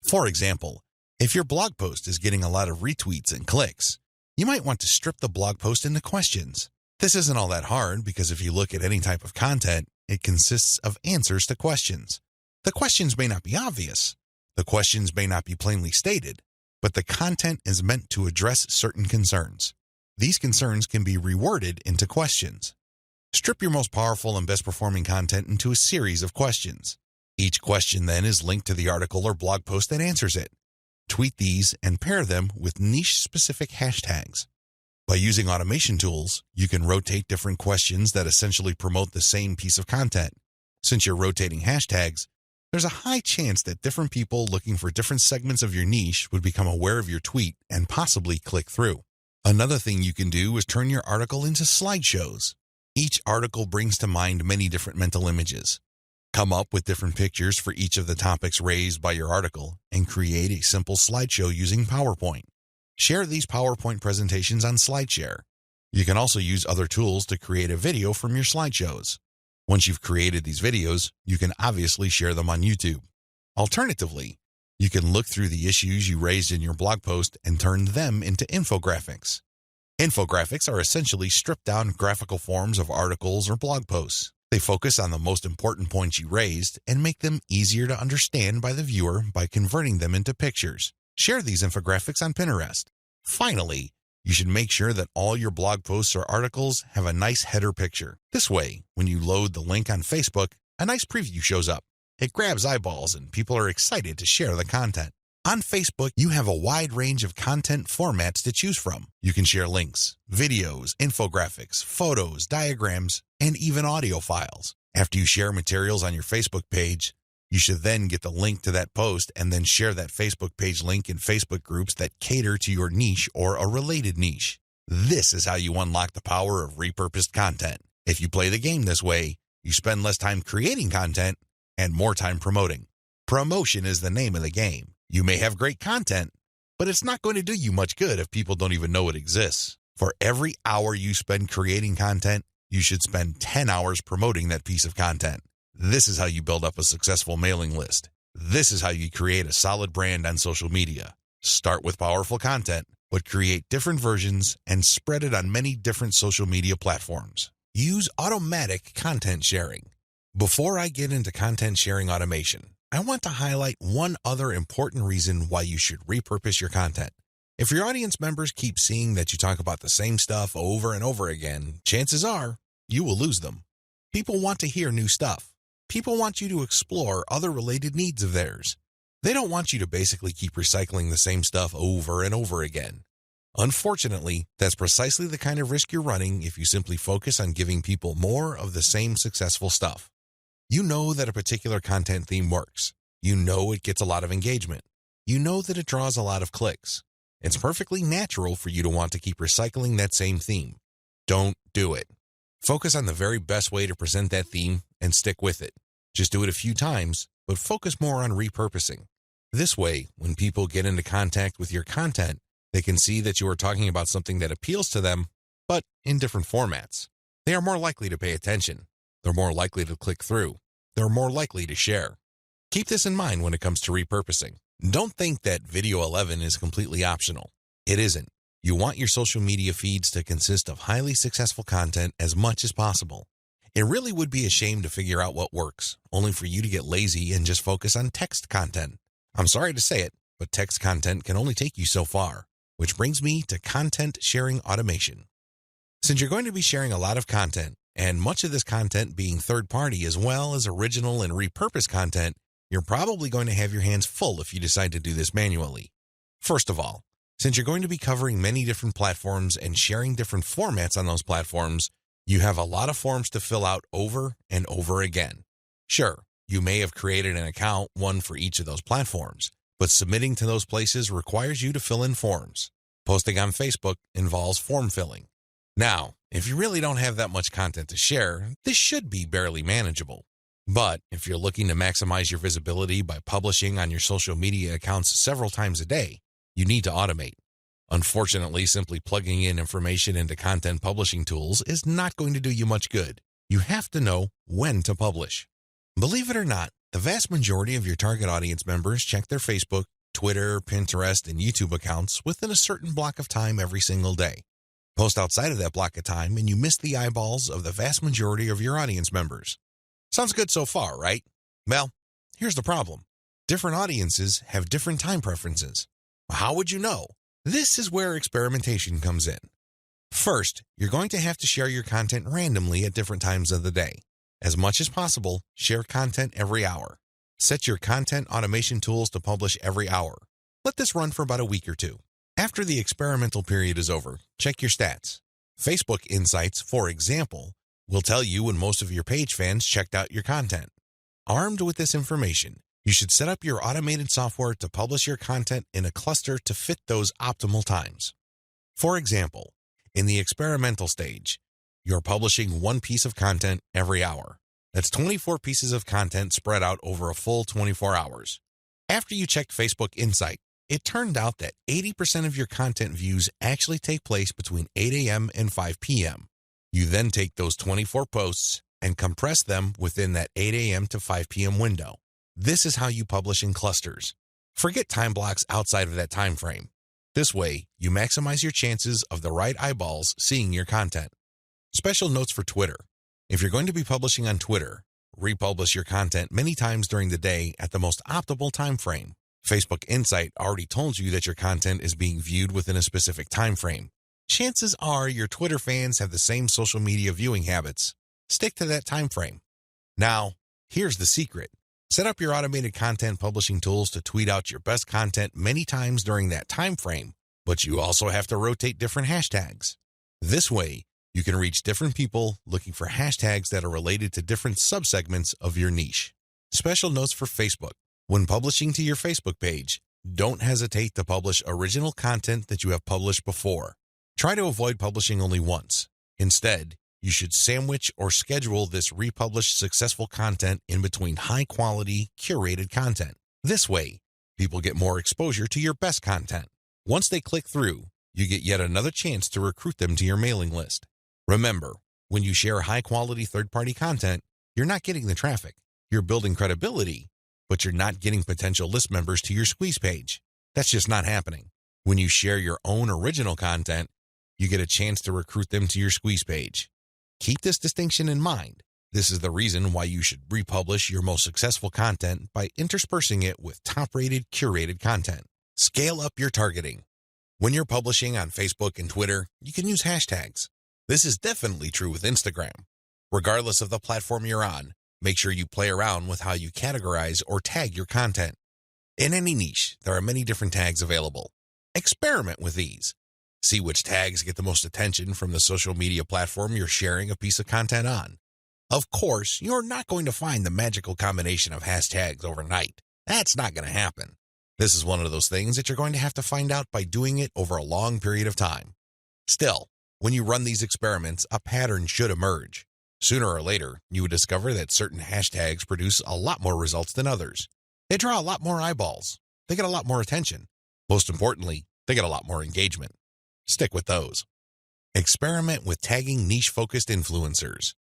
For example, if your blog post is getting a lot of retweets and clicks, you might want to strip the blog post into questions. This isn't all that hard because if you look at any type of content, it consists of answers to questions. The questions may not be obvious. The questions may not be plainly stated, but the content is meant to address certain concerns. These concerns can be reworded into questions. Strip your most powerful and best performing content into a series of questions. Each question then is linked to the article or blog post that answers it. Tweet these and pair them with niche-specific hashtags. By using automation tools, you can rotate different questions that essentially promote the same piece of content. Since you're rotating hashtags, there's a high chance that different people looking for different segments of your niche would become aware of your tweet and possibly click through. Another thing you can do is turn your article into slideshows. Each article brings to mind many different mental images. Come up with different pictures for each of the topics raised by your article and create a simple slideshow using PowerPoint. Share these PowerPoint presentations on SlideShare. You can also use other tools to create a video from your slideshows. Once you've created these videos, you can obviously share them on YouTube. Alternatively, you can look through the issues you raised in your blog post and turn them into infographics. Infographics are essentially stripped-down graphical forms of articles or blog posts. They focus on the most important points you raised and make them easier to understand by the viewer by converting them into pictures. Share these infographics on Pinterest. Finally, you should make sure that all your blog posts or articles have a nice header picture. This way, when you load the link on Facebook, a nice preview shows up. It grabs eyeballs and people are excited to share the content. On Facebook, you have a wide range of content formats to choose from. You can share links, videos, infographics, photos, diagrams, and even audio files. After you share materials on your Facebook page, you should then get the link to that post and then share that Facebook page link in Facebook groups that cater to your niche or a related niche. This is how you unlock the power of repurposed content. If you play the game this way, you spend less time creating content and more time promoting. Promotion is the name of the game. You may have great content, but it's not going to do you much good if people don't even know it exists. For every hour you spend creating content, you should spend 10 hours promoting that piece of content. This is how you build up a successful mailing list. This is how you create a solid brand on social media. Start with powerful content, but create different versions and spread it on many different social media platforms. Use automatic content sharing. Before I get into content sharing automation, I want to highlight one other important reason why you should repurpose your content. If your audience members keep seeing that you talk about the same stuff over and over again, chances are you will lose them. People want to hear new stuff. People want you to explore other related needs of theirs. They don't want you to basically keep recycling the same stuff over and over again. Unfortunately, that's precisely the kind of risk you're running if you simply focus on giving people more of the same successful stuff. You know that a particular content theme works. You know it gets a lot of engagement. You know that it draws a lot of clicks. It's perfectly natural for you to want to keep recycling that same theme. Don't do it. Focus on the very best way to present that theme and stick with it. Just do it a few times, but focus more on repurposing. This way, when people get into contact with your content, they can see that you are talking about something that appeals to them, but in different formats. They are more likely to pay attention. They're more likely to click through. They're more likely to share. Keep this in mind when it comes to repurposing. Don't think that Video 11 is completely optional. It isn't. You want your social media feeds to consist of highly successful content as much as possible. It really would be a shame to figure out what works, only for you to get lazy and just focus on text content. I'm sorry to say it, but text content can only take you so far, which brings me to content sharing automation. Since you're going to be sharing a lot of content, and much of this content being third-party as well as original and repurposed content, you're probably going to have your hands full if you decide to do this manually. First of all, since you're going to be covering many different platforms and sharing different formats on those platforms, you have a lot of forms to fill out over and over again. Sure, you may have created an account, one for each of those platforms, but submitting to those places requires you to fill in forms. Posting on Facebook involves form filling. Now, if you really don't have that much content to share, this should be barely manageable. But if you're looking to maximize your visibility by publishing on your social media accounts several times a day, you need to automate. Unfortunately, simply plugging in information into content publishing tools is not going to do you much good. You have to know when to publish. Believe it or not, the vast majority of your target audience members check their Facebook, Twitter, Pinterest, and YouTube accounts within a certain block of time every single day. Post outside of that block of time and you miss the eyeballs of the vast majority of your audience members. Sounds good so far, right? Well, here's the problem. Different audiences have different time preferences. How would you know? This is where experimentation comes in. First, you're going to have to share your content randomly at different times of the day. As much as possible, share content every hour. Set your content automation tools to publish every hour. Let this run for about a week or two. After the experimental period is over, check your stats. Facebook Insights, for example, will tell you when most of your page fans checked out your content. Armed with this information, you should set up your automated software to publish your content in a cluster to fit those optimal times. For example, in the experimental stage, you're publishing one piece of content every hour. That's 24 pieces of content spread out over a full 24 hours. After you checked Facebook Insight, it turned out that 80% of your content views actually take place between 8 a.m. and 5 p.m. You then take those 24 posts and compress them within that 8 a.m. to 5 p.m. window. This is how you publish in clusters. Forget time blocks outside of that time frame. This way, you maximize your chances of the right eyeballs seeing your content. Special notes for Twitter. If you're going to be publishing on Twitter, republish your content many times during the day at the most optimal time frame. Facebook Insight already told you that your content is being viewed within a specific time frame. Chances are your Twitter fans have the same social media viewing habits. Stick to that time frame. Now, here's the secret. Set up your automated content publishing tools to tweet out your best content many times during that time frame, but you also have to rotate different hashtags. This way, you can reach different people looking for hashtags that are related to different subsegments of your niche. Special notes for Facebook. When publishing to your Facebook page, don't hesitate to publish original content that you have published before. Try to avoid publishing only once. Instead, you should sandwich or schedule this republished successful content in between high-quality, curated content. This way, people get more exposure to your best content. Once they click through, you get yet another chance to recruit them to your mailing list. Remember, when you share high-quality third-party content, you're not getting the traffic. You're building credibility, but you're not getting potential list members to your squeeze page. That's just not happening. When you share your own original content, you get a chance to recruit them to your squeeze page. Keep this distinction in mind. This is the reason why you should republish your most successful content by interspersing it with top-rated, curated content. Scale up your targeting. When you're publishing on Facebook and Twitter, you can use hashtags. This is definitely true with Instagram. Regardless of the platform you're on, make sure you play around with how you categorize or tag your content. In any niche, there are many different tags available. Experiment with these. See which tags get the most attention from the social media platform you're sharing a piece of content on. Of course, you're not going to find the magical combination of hashtags overnight. That's not going to happen. This is one of those things that you're going to have to find out by doing it over a long period of time. Still, when you run these experiments, a pattern should emerge. Sooner or later, you would discover that certain hashtags produce a lot more results than others. They draw a lot more eyeballs. They get a lot more attention. Most importantly, they get a lot more engagement. Stick with those. Experiment with tagging niche-focused influencers.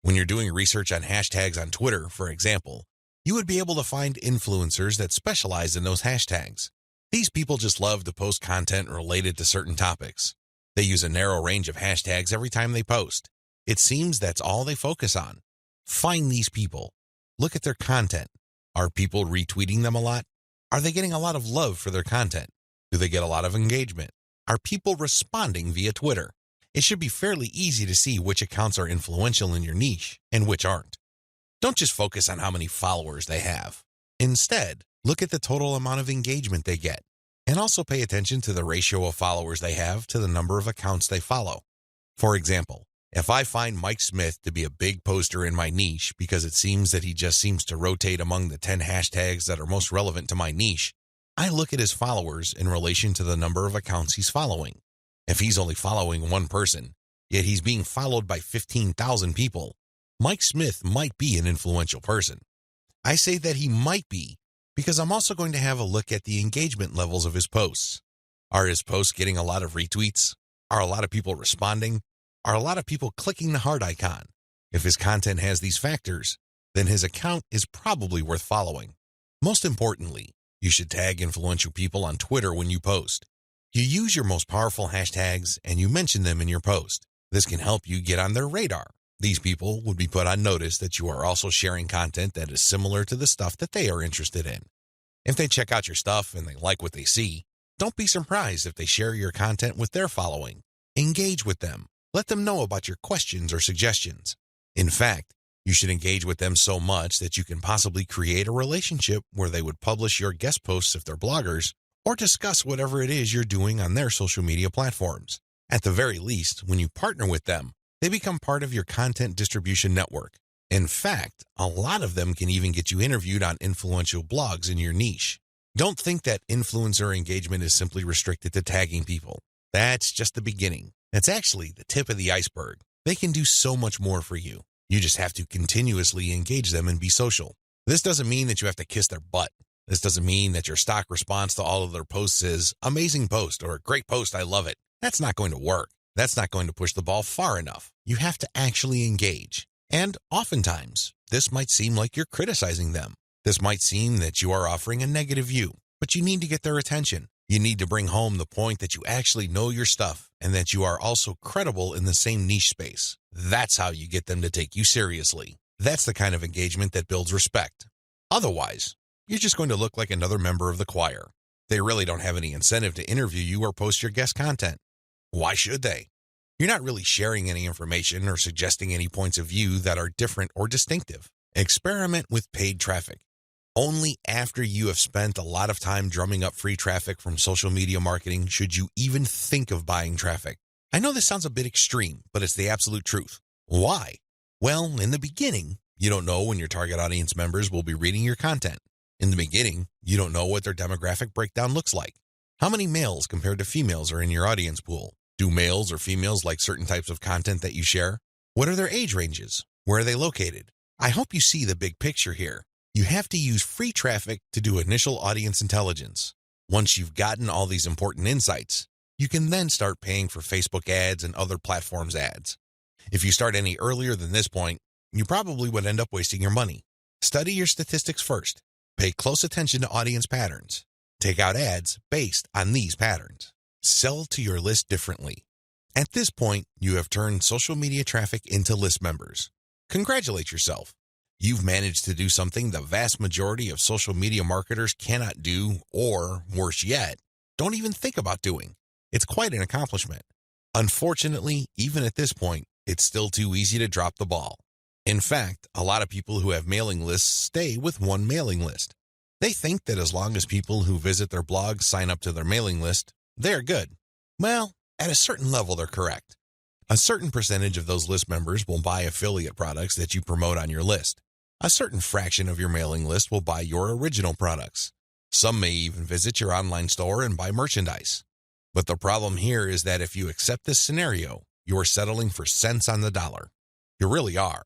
When you're doing research on hashtags on Twitter, for example, you would be able to find influencers that specialize in those hashtags. These people just love to post content related to certain topics. They use a narrow range of hashtags every time they post. It seems that's all they focus on. Find these people. Look at their content. Are people retweeting them a lot? Are they getting a lot of love for their content? Do they get a lot of engagement? Are people responding via Twitter? It should be fairly easy to see which accounts are influential in your niche and which aren't. Don't just focus on how many followers they have. Instead, look at the total amount of engagement they get, and also pay attention to the ratio of followers they have to the number of accounts they follow. For example, if I find Mike Smith to be a big poster in my niche because it seems that he just seems to rotate among the 10 hashtags that are most relevant to my niche, I look at his followers in relation to the number of accounts he's following. If he's only following one person, yet he's being followed by 15,000 people, Mike Smith might be an influential person. I say that he might be because I'm also going to have a look at the engagement levels of his posts. Are his posts getting a lot of retweets? Are a lot of people responding? Are a lot of people clicking the heart icon? If his content has these factors, then his account is probably worth following. Most importantly, you should tag influential people on Twitter when you post. You use your most powerful hashtags and you mention them in your post. This can help you get on their radar. These people would be put on notice that you are also sharing content that is similar to the stuff that they are interested in. If they check out your stuff and they like what they see, don't be surprised if they share your content with their following. Engage with them. Let them know about your questions or suggestions. In fact, you should engage with them so much that you can possibly create a relationship where they would publish your guest posts if they're bloggers, or discuss whatever it is you're doing on their social media platforms. At the very least, when you partner with them, they become part of your content distribution network. In fact, a lot of them can even get you interviewed on influential blogs in your niche. Don't think that influencer engagement is simply restricted to tagging people. That's just the beginning. That's actually the tip of the iceberg. They can do so much more for you. You just have to continuously engage them and be social. This doesn't mean that you have to kiss their butt. This doesn't mean that your stock response to all of their posts is amazing post or great post, I love it. That's not going to work. That's not going to push the ball far enough. You have to actually engage. And oftentimes, this might seem like you're criticizing them. This might seem that you are offering a negative view, but you need to get their attention. You need to bring home the point that you actually know your stuff and that you are also credible in the same niche space. That's how you get them to take you seriously. That's the kind of engagement that builds respect. Otherwise, you're just going to look like another member of the choir. They really don't have any incentive to interview you or post your guest content. Why should they? You're not really sharing any information or suggesting any points of view that are different or distinctive. Experiment with paid traffic. Only after you have spent a lot of time drumming up free traffic from social media marketing should you even think of buying traffic. I know this sounds a bit extreme, but it's the absolute truth. Why? Well, in the beginning, you don't know when your target audience members will be reading your content. In the beginning, you don't know what their demographic breakdown looks like. How many males compared to females are in your audience pool? Do males or females like certain types of content that you share? What are their age ranges? Where are they located? I hope you see the big picture here. You have to use free traffic to do initial audience intelligence. Once you've gotten all these important insights, you can then start paying for Facebook ads and other platforms' ads. If you start any earlier than this point, you probably would end up wasting your money. Study your statistics first. Pay close attention to audience patterns. Take out ads based on these patterns. Sell to your list differently. At this point, you have turned social media traffic into list members. Congratulate yourself. You've managed to do something the vast majority of social media marketers cannot do, or, worse yet, don't even think about doing. It's quite an accomplishment. Unfortunately, even at this point, it's still too easy to drop the ball. In fact, a lot of people who have mailing lists stay with one mailing list. They think that as long as people who visit their blog sign up to their mailing list, they're good. Well, at a certain level, they're correct. A certain percentage of those list members will buy affiliate products that you promote on your list. A certain fraction of your mailing list will buy your original products. Some may even visit your online store and buy merchandise. But the problem here is that if you accept this scenario, you are settling for cents on the dollar. You really are.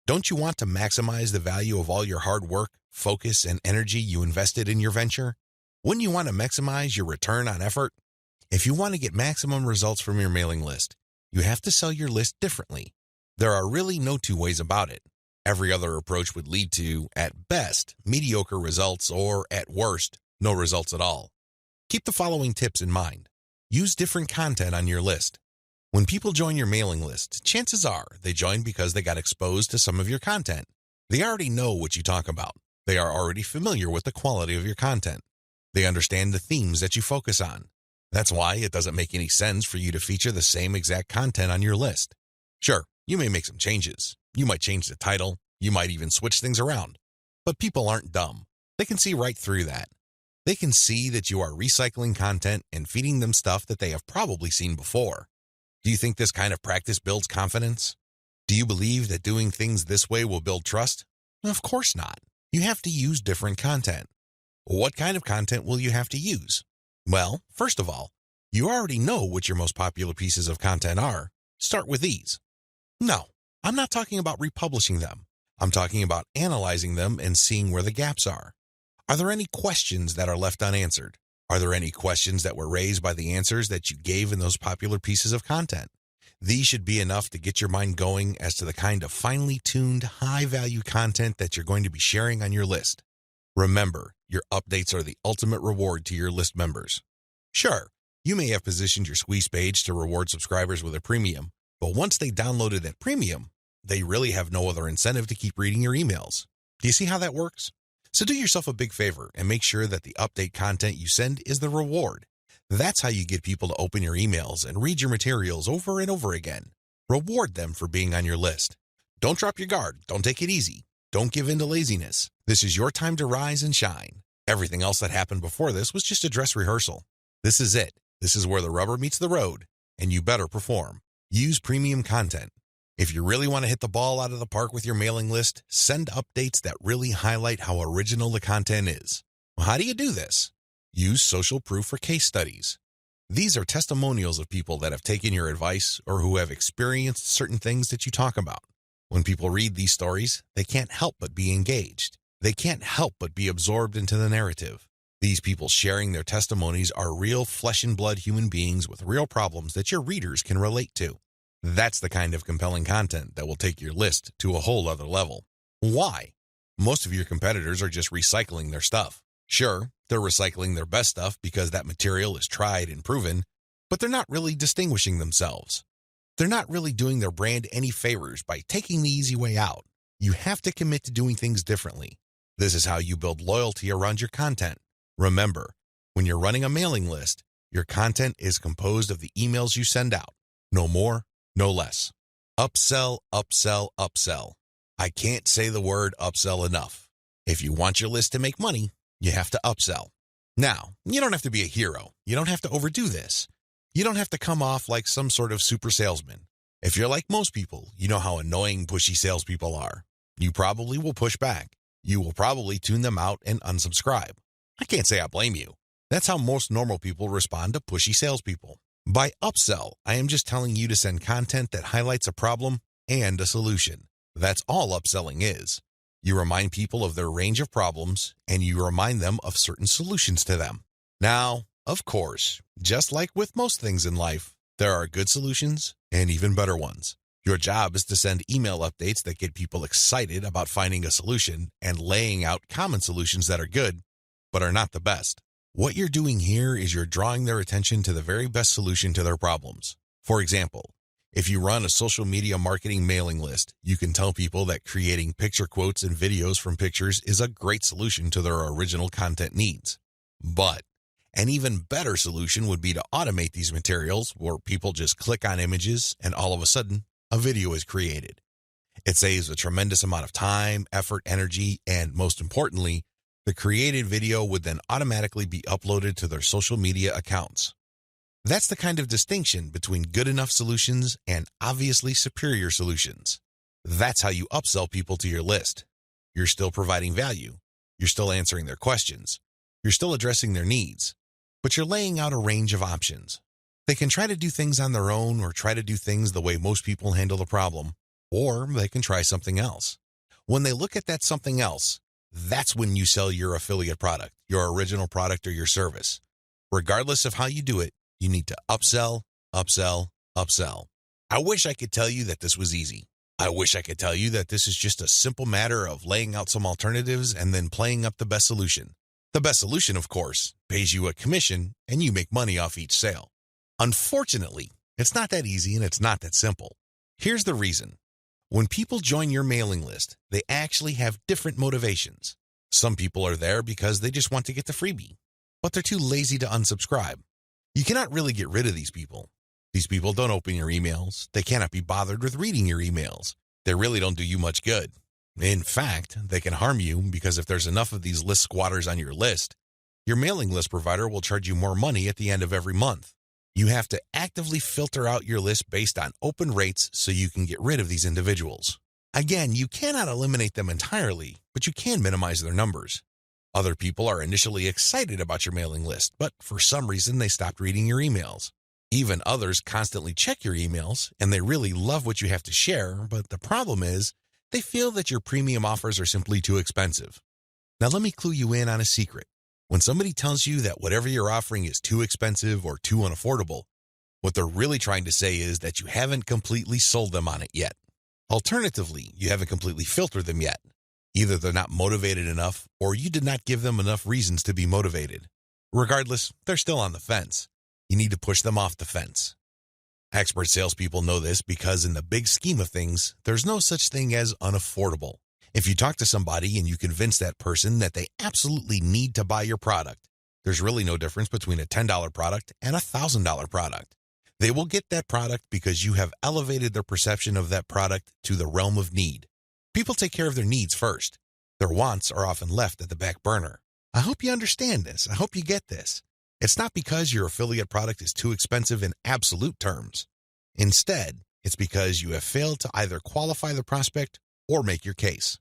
Don't you want to maximize the value of all your hard work, focus, and energy you invested in your venture? Wouldn't you want to maximize your return on effort? If you want to get maximum results from your mailing list, you have to sell your list differently. There are really no two ways about it. Every other approach would lead to, at best, mediocre results or, at worst, no results at all. Keep the following tips in mind. Use different content on your list. When people join your mailing list, chances are they join because they got exposed to some of your content. They already know what you talk about. They are already familiar with the quality of your content. They understand the themes that you focus on. That's why it doesn't make any sense for you to feature the same exact content on your list. Sure, you may make some changes. You might change the title. You might even switch things around. But people aren't dumb. They can see right through that. They can see that you are recycling content and feeding them stuff that they have probably seen before. Do you think this kind of practice builds confidence? Do you believe that doing things this way will build trust? Of course not. You have to use different content. What kind of content will you have to use? Well, first of all, you already know what your most popular pieces of content are. Start with these. No, I'm not talking about republishing them. I'm talking about analyzing them and seeing where the gaps are. Are there any questions that are left unanswered? Are there any questions that were raised by the answers that you gave in those popular pieces of content? These should be enough to get your mind going as to the kind of finely tuned, high-value content that you're going to be sharing on your list. Remember, your updates are the ultimate reward to your list members. Sure, you may have positioned your squeeze page to reward subscribers with a premium, but once they downloaded that premium, they really have no other incentive to keep reading your emails. Do you see how that works? So do yourself a big favor and make sure that the update content you send is the reward. That's how you get people to open your emails and read your materials over and over again. Reward them for being on your list. Don't drop your guard. Don't take it easy. Don't give in to laziness. This is your time to rise and shine. Everything else that happened before this was just a dress rehearsal. This is it. This is where the rubber meets the road, and you better perform. Use premium content. If you really want to hit the ball out of the park with your mailing list, send updates that really highlight how original the content is. Well, how do you do this? Use social proof for case studies. These are testimonials of people that have taken your advice or who have experienced certain things that you talk about. When people read these stories, they can't help but be engaged. They can't help but be absorbed into the narrative. These people sharing their testimonies are real flesh and blood human beings with real problems that your readers can relate to. That's the kind of compelling content that will take your list to a whole other level. Why? Most of your competitors are just recycling their stuff. Sure, they're recycling their best stuff because that material is tried and proven, but they're not really distinguishing themselves. They're not really doing their brand any favors by taking the easy way out. You have to commit to doing things differently. This is how you build loyalty around your content. Remember, when you're running a mailing list, your content is composed of the emails you send out. No more, no less. Upsell, upsell, upsell. I can't say the word upsell enough. If you want your list to make money, you have to upsell. Now, you don't have to be a hero. You don't have to overdo this. You don't have to come off like some sort of super salesman. If you're like most people, you know how annoying, pushy salespeople are. You probably will push back. You will probably tune them out and unsubscribe. I can't say I blame you. That's how most normal people respond to pushy salespeople. By upsell, I am just telling you to send content that highlights a problem and a solution. That's all upselling is. You remind people of their range of problems, and you remind them of certain solutions to them. Now, of course, just like with most things in life, there are good solutions and even better ones. Your job is to send email updates that get people excited about finding a solution and laying out common solutions that are good, but are not the best. What you're doing here is you're drawing their attention to the very best solution to their problems. For example, if you run a social media marketing mailing list, you can tell people that creating picture quotes and videos from pictures is a great solution to their original content needs. But an even better solution would be to automate these materials where people just click on images and all of a sudden, a video is created. It saves a tremendous amount of time, effort, energy, and most importantly, the created video would then automatically be uploaded to their social media accounts. That's the kind of distinction between good enough solutions and obviously superior solutions. That's how you upsell people to your list. You're still providing value. You're still answering their questions. You're still addressing their needs, but you're laying out a range of options. They can try to do things on their own or try to do things the way most people handle the problem, or they can try something else. When they look at that something else, that's when you sell your affiliate product, your original product or your service. Regardless of how you do it, you need to upsell, upsell, upsell. I wish I could tell you that this was easy. I wish I could tell you that this is just a simple matter of laying out some alternatives and then playing up the best solution. The best solution, of course, pays you a commission and you make money off each sale. Unfortunately, it's not that easy and it's not that simple. Here's the reason. When people join your mailing list, they actually have different motivations. Some people are there because they just want to get the freebie, but they're too lazy to unsubscribe. You cannot really get rid of these people. These people don't open your emails. They cannot be bothered with reading your emails. They really don't do you much good. In fact, they can harm you because if there's enough of these list squatters on your list, your mailing list provider will charge you more money at the end of every month. You have to actively filter out your list based on open rates so you can get rid of these individuals. Again, you cannot eliminate them entirely, but you can minimize their numbers. Other people are initially excited about your mailing list, but for some reason they stopped reading your emails. Even others constantly check your emails, and they really love what you have to share, but the problem is they feel that your premium offers are simply too expensive. Now let me clue you in on a secret. When somebody tells you that whatever you're offering is too expensive or too unaffordable, what they're really trying to say is that you haven't completely sold them on it yet. Alternatively, you haven't completely filtered them yet. Either they're not motivated enough or you did not give them enough reasons to be motivated. Regardless, they're still on the fence. You need to push them off the fence. Expert salespeople know this because in the big scheme of things, there's no such thing as unaffordable. If you talk to somebody and you convince that person that they absolutely need to buy your product, there's really no difference between a $10 product and a $1,000 product. They will get that product because you have elevated their perception of that product to the realm of need. People take care of their needs first. Their wants are often left at the back burner. I hope you understand this. I hope you get this. It's not because your affiliate product is too expensive in absolute terms. Instead, it's because you have failed to either qualify the prospect or make your case.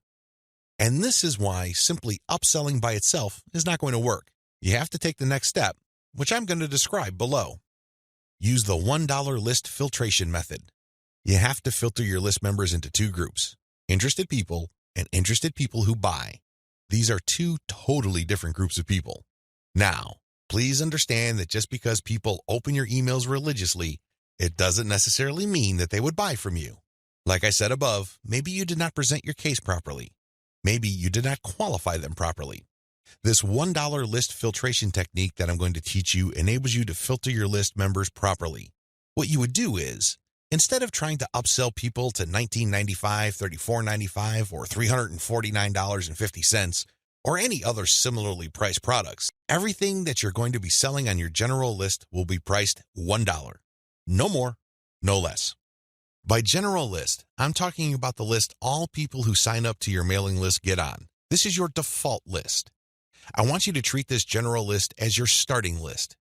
And this is why simply upselling by itself is not going to work. You have to take the next step, which I'm going to describe below. Use the $1 list filtration method. You have to filter your list members into two groups, interested people and interested people who buy. These are two totally different groups of people. Now, please understand that just because people open your emails religiously, it doesn't necessarily mean that they would buy from you. Like I said above, maybe you did not present your case properly. Maybe you did not qualify them properly. This $1 list filtration technique that I'm going to teach you enables you to filter your list members properly. What you would do is, instead of trying to upsell people to $19.95, $34.95, or $349.50, or any other similarly priced products, everything that you're going to be selling on your general list will be priced $1. No more, no less. By general list, I'm talking about the list all people who sign up to your mailing list get on. This is your default list. I want you to treat this general list as your starting list.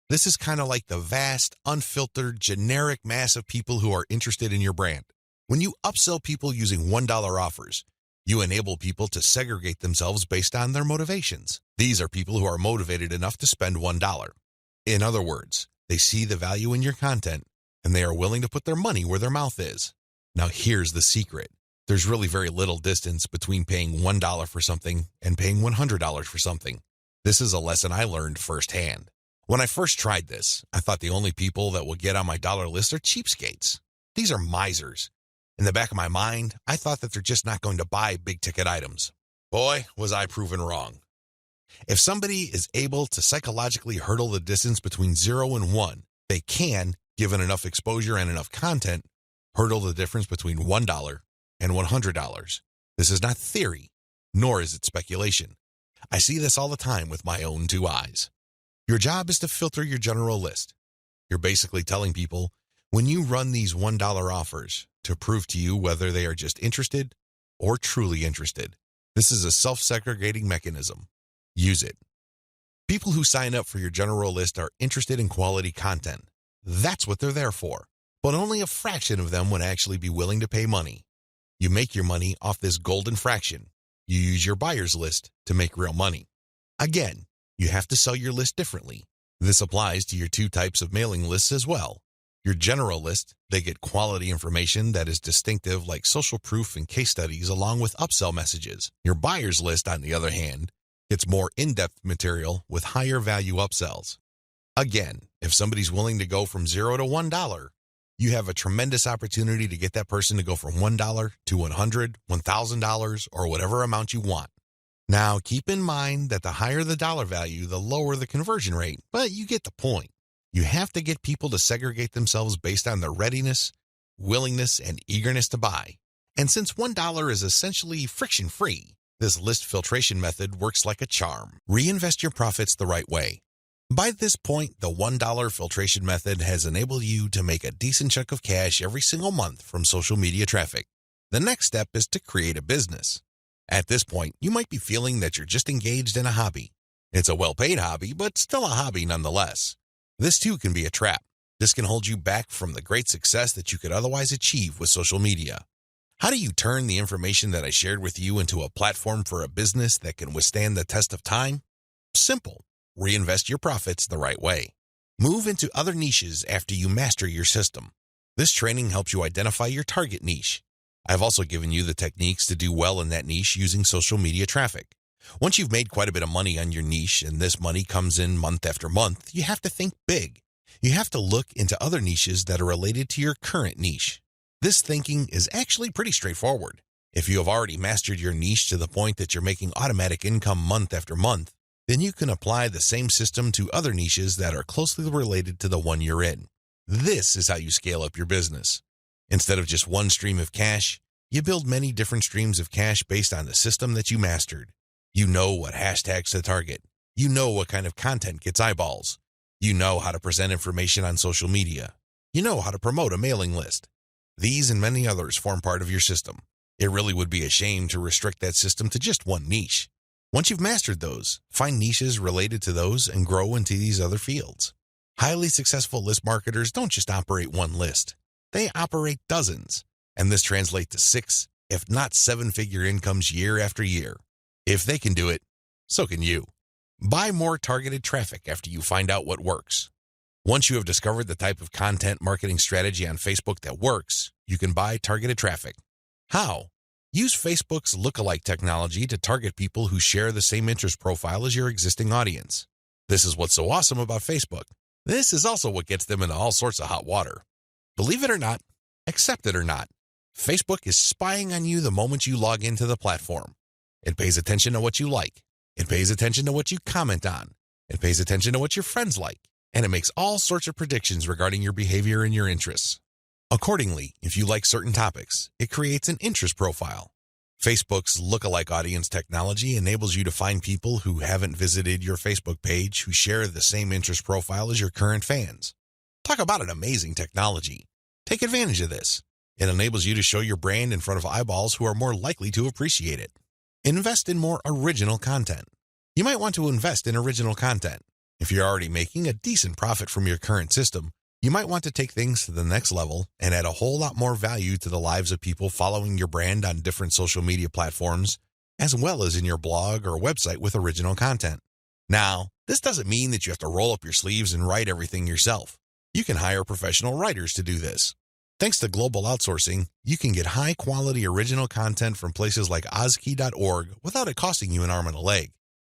This is kind of like the vast, unfiltered, generic mass of people who are interested in your brand. When you upsell people using $1 offers, you enable people to segregate themselves based on their motivations. These are people who are motivated enough to spend $1. In other words, they see the value in your content, and they are willing to put their money where their mouth is. Now here's the secret. There's really very little distance between paying $1 for something and paying $100 for something. This is a lesson I learned firsthand. When I first tried this, I thought the only people that will get on my dollar list are cheapskates. These are misers. In the back of my mind, I thought that they're just not going to buy big-ticket items. Boy, was I proven wrong. If somebody is able to psychologically hurdle the distance between 0 and 1, they can, given enough exposure and enough content, hurdle the difference between $1 and $100. This is not theory, nor is it speculation. I see this all the time with my own two eyes. Your job is to filter your general list. You're basically telling people, when you run these $1 offers, to prove to you whether they are just interested or truly interested. This is a self-segregating mechanism. Use it. People who sign up for your general list are interested in quality content. That's what they're there for. But only a fraction of them would actually be willing to pay money. You make your money off this golden fraction. You use your buyer's list to make real money. Again, You have to sell your list differently. This applies to your two types of mailing lists as well. Your general list, they get quality information that is distinctive like social proof and case studies along with upsell messages. Your buyer's list, on the other hand, gets more in-depth material with higher value upsells. Again, if somebody's willing to go from $0 to $1, you have a tremendous opportunity to get that person to go from $1 to $100, $1,000, or whatever amount you want. Now, keep in mind that the higher the dollar value, the lower the conversion rate, but you get the point. You have to get people to segregate themselves based on their readiness, willingness, and eagerness to buy. And since $1 is essentially friction-free, this list filtration method works like a charm. Reinvest your profits the right way. By this point, the $1 filtration method has enabled you to make a decent chunk of cash every single month from social media traffic. The next step is to create a business. At this point, you might be feeling that you're just engaged in a hobby. It's a well-paid hobby, but still a hobby nonetheless. This too can be a trap. This can hold you back from the great success that you could otherwise achieve with social media. How do you turn the information that I shared with you into a platform for a business that can withstand the test of time? Simple. Reinvest your profits the right way. Move into other niches after you master your system. This training helps you identify your target niche. I've also given you the techniques to do well in that niche using social media traffic. Once you've made quite a bit of money on your niche and this money comes in month after month, you have to think big. You have to look into other niches that are related to your current niche. This thinking is actually pretty straightforward. If you have already mastered your niche to the point that you're making automatic income month after month, then you can apply the same system to other niches that are closely related to the one you're in. This is how you scale up your business. Instead of just one stream of cash, you build many different streams of cash based on the system that you mastered. You know what hashtags to target. You know what kind of content gets eyeballs. You know how to present information on social media. You know how to promote a mailing list. These and many others form part of your system. It really would be a shame to restrict that system to just one niche. Once you've mastered those, find niches related to those and grow into these other fields. Highly successful list marketers don't just operate one list. They operate dozens, and this translates to 6, if not 7-figure incomes year after year. If they can do it, so can you. Buy more targeted traffic after you find out what works. Once you have discovered the type of content marketing strategy on Facebook that works, you can buy targeted traffic. How? Use Facebook's lookalike technology to target people who share the same interest profile as your existing audience. This is what's so awesome about Facebook. This is also what gets them into all sorts of hot water. Believe it or not, accept it or not, Facebook is spying on you the moment you log into the platform. It pays attention to what you like. It pays attention to what you comment on. It pays attention to what your friends like. And it makes all sorts of predictions regarding your behavior and your interests. Accordingly, if you like certain topics, it creates an interest profile. Facebook's lookalike audience technology enables you to find people who haven't visited your Facebook page who share the same interest profile as your current fans. Talk about an amazing technology. Take advantage of this. It enables you to show your brand in front of eyeballs who are more likely to appreciate it. Invest in more original content. You might want to invest in original content. If you're already making a decent profit from your current system, you might want to take things to the next level and add a whole lot more value to the lives of people following your brand on different social media platforms, as well as in your blog or website with original content. Now, this doesn't mean that you have to roll up your sleeves and write everything yourself. You can hire professional writers to do this. Thanks to global outsourcing, you can get high-quality original content from places like Ozkey.org without it costing you an arm and a leg.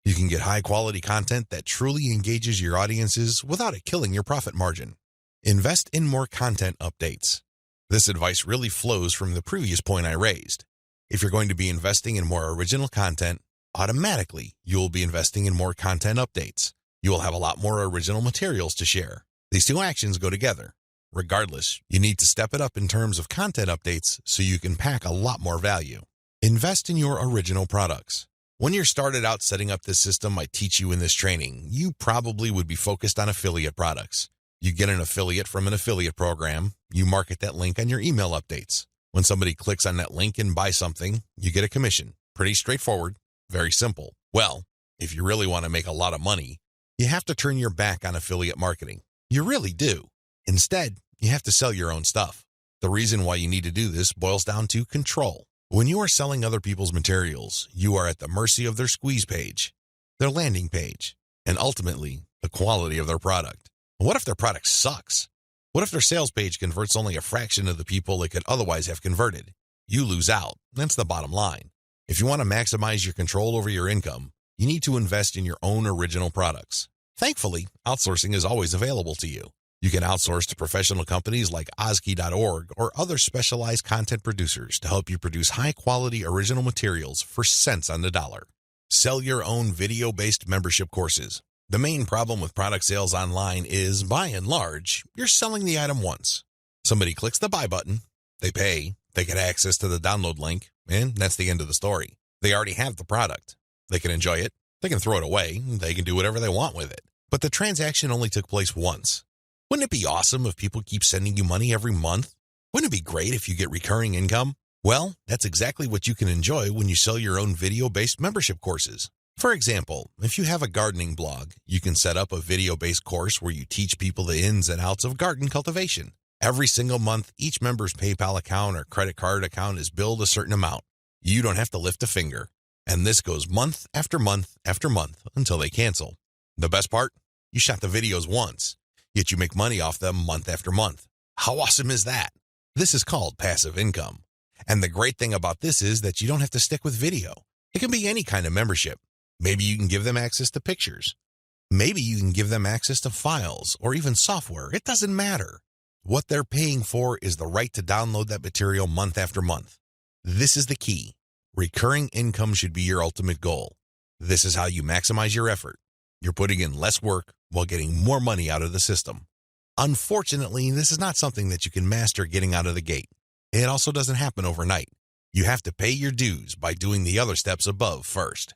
You can get high-quality content that truly engages your audiences without it killing your profit margin. Invest in more content updates. This advice really flows from the previous point I raised. If you're going to be investing in more original content, automatically you will be investing in more content updates. You will have a lot more original materials to share. These two actions go together. Regardless, you need to step it up in terms of content updates so you can pack a lot more value. Invest in your original products. When you're started out setting up this system I teach you in this training, you probably would be focused on affiliate products. You get an affiliate from an affiliate program, you market that link on your email updates. When somebody clicks on that link and buys something, you get a commission. Pretty straightforward, very simple. Well, if you really want to make a lot of money, you have to turn your back on affiliate marketing. You really do. Instead, you have to sell your own stuff. The reason why you need to do this boils down to control. When you are selling other people's materials, you are at the mercy of their squeeze page, their landing page, and ultimately the quality of their product. What if their product sucks? What if their sales page converts only a fraction of the people it could otherwise have converted? You lose out. That's the bottom line. If you want to maximize your control over your income, you need to invest in your own original products. Thankfully, outsourcing is always available to you. You can outsource to professional companies like Ozkey.org or other specialized content producers to help you produce high-quality original materials for cents on the dollar. Sell your own video-based membership courses. The main problem with product sales online is, by and large, you're selling the item once. Somebody clicks the buy button, they pay, they get access to the download link, and that's the end of the story. They already have the product. They can enjoy it, they can throw it away, they can do whatever they want with it. But the transaction only took place once. Wouldn't it be awesome if people keep sending you money every month? Wouldn't it be great if you get recurring income? Well, that's exactly what you can enjoy when you sell your own video-based membership courses. For example, if you have a gardening blog, you can set up a video-based course where you teach people the ins and outs of garden cultivation. Every single month, each member's PayPal account or credit card account is billed a certain amount. You don't have to lift a finger. And this goes month after month after month until they cancel. The best part? You shot the videos once, yet you make money off them month after month. How awesome is that? This is called passive income. And the great thing about this is that you don't have to stick with video. It can be any kind of membership. Maybe you can give them access to pictures. Maybe you can give them access to files or even software. It doesn't matter. What they're paying for is the right to download that material month after month. This is the key. Recurring income should be your ultimate goal. This is how you maximize your effort. You're putting in less work while getting more money out of the system. Unfortunately, this is not something that you can master getting out of the gate. It also doesn't happen overnight. You have to pay your dues by doing the other steps above first.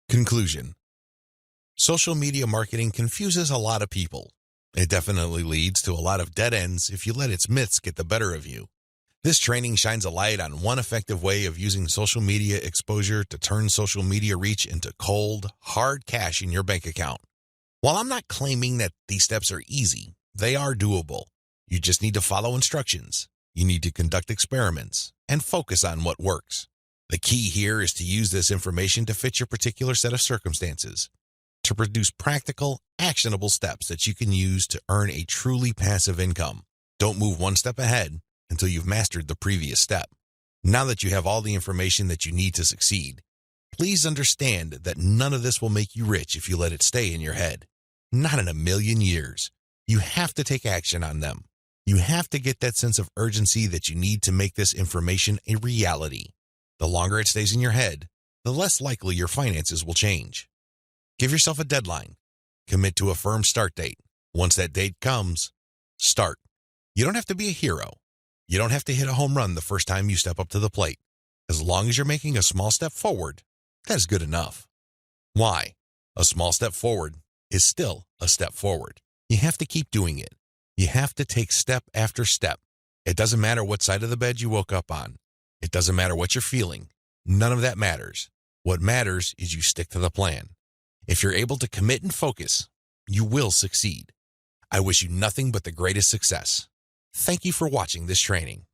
Conclusion. Social media marketing confuses a lot of people. It definitely leads to a lot of dead ends if you let its myths get the better of you. This training shines a light on one effective way of using social media exposure to turn social media reach into cold, hard cash in your bank account. While I'm not claiming that these steps are easy, they are doable. You just need to follow instructions. You need to conduct experiments and focus on what works. The key here is to use this information to fit your particular set of circumstances, to produce practical, actionable steps that you can use to earn a truly passive income. Don't move one step ahead until you've mastered the previous step. Now that you have all the information that you need to succeed, please understand that none of this will make you rich if you let it stay in your head. Not in a million years. You have to take action on them. You have to get that sense of urgency that you need to make this information a reality. The longer it stays in your head, the less likely your finances will change. Give yourself a deadline. Commit to a firm start date. Once that date comes, start. You don't have to be a hero. You don't have to hit a home run the first time you step up to the plate. As long as you're making a small step forward, that is good enough. Why? A small step forward is still a step forward. You have to keep doing it. You have to take step after step. It doesn't matter what side of the bed you woke up on. It doesn't matter what you're feeling. None of that matters. What matters is you stick to the plan. If you're able to commit and focus, you will succeed. I wish you nothing but the greatest success. Thank you for watching this training.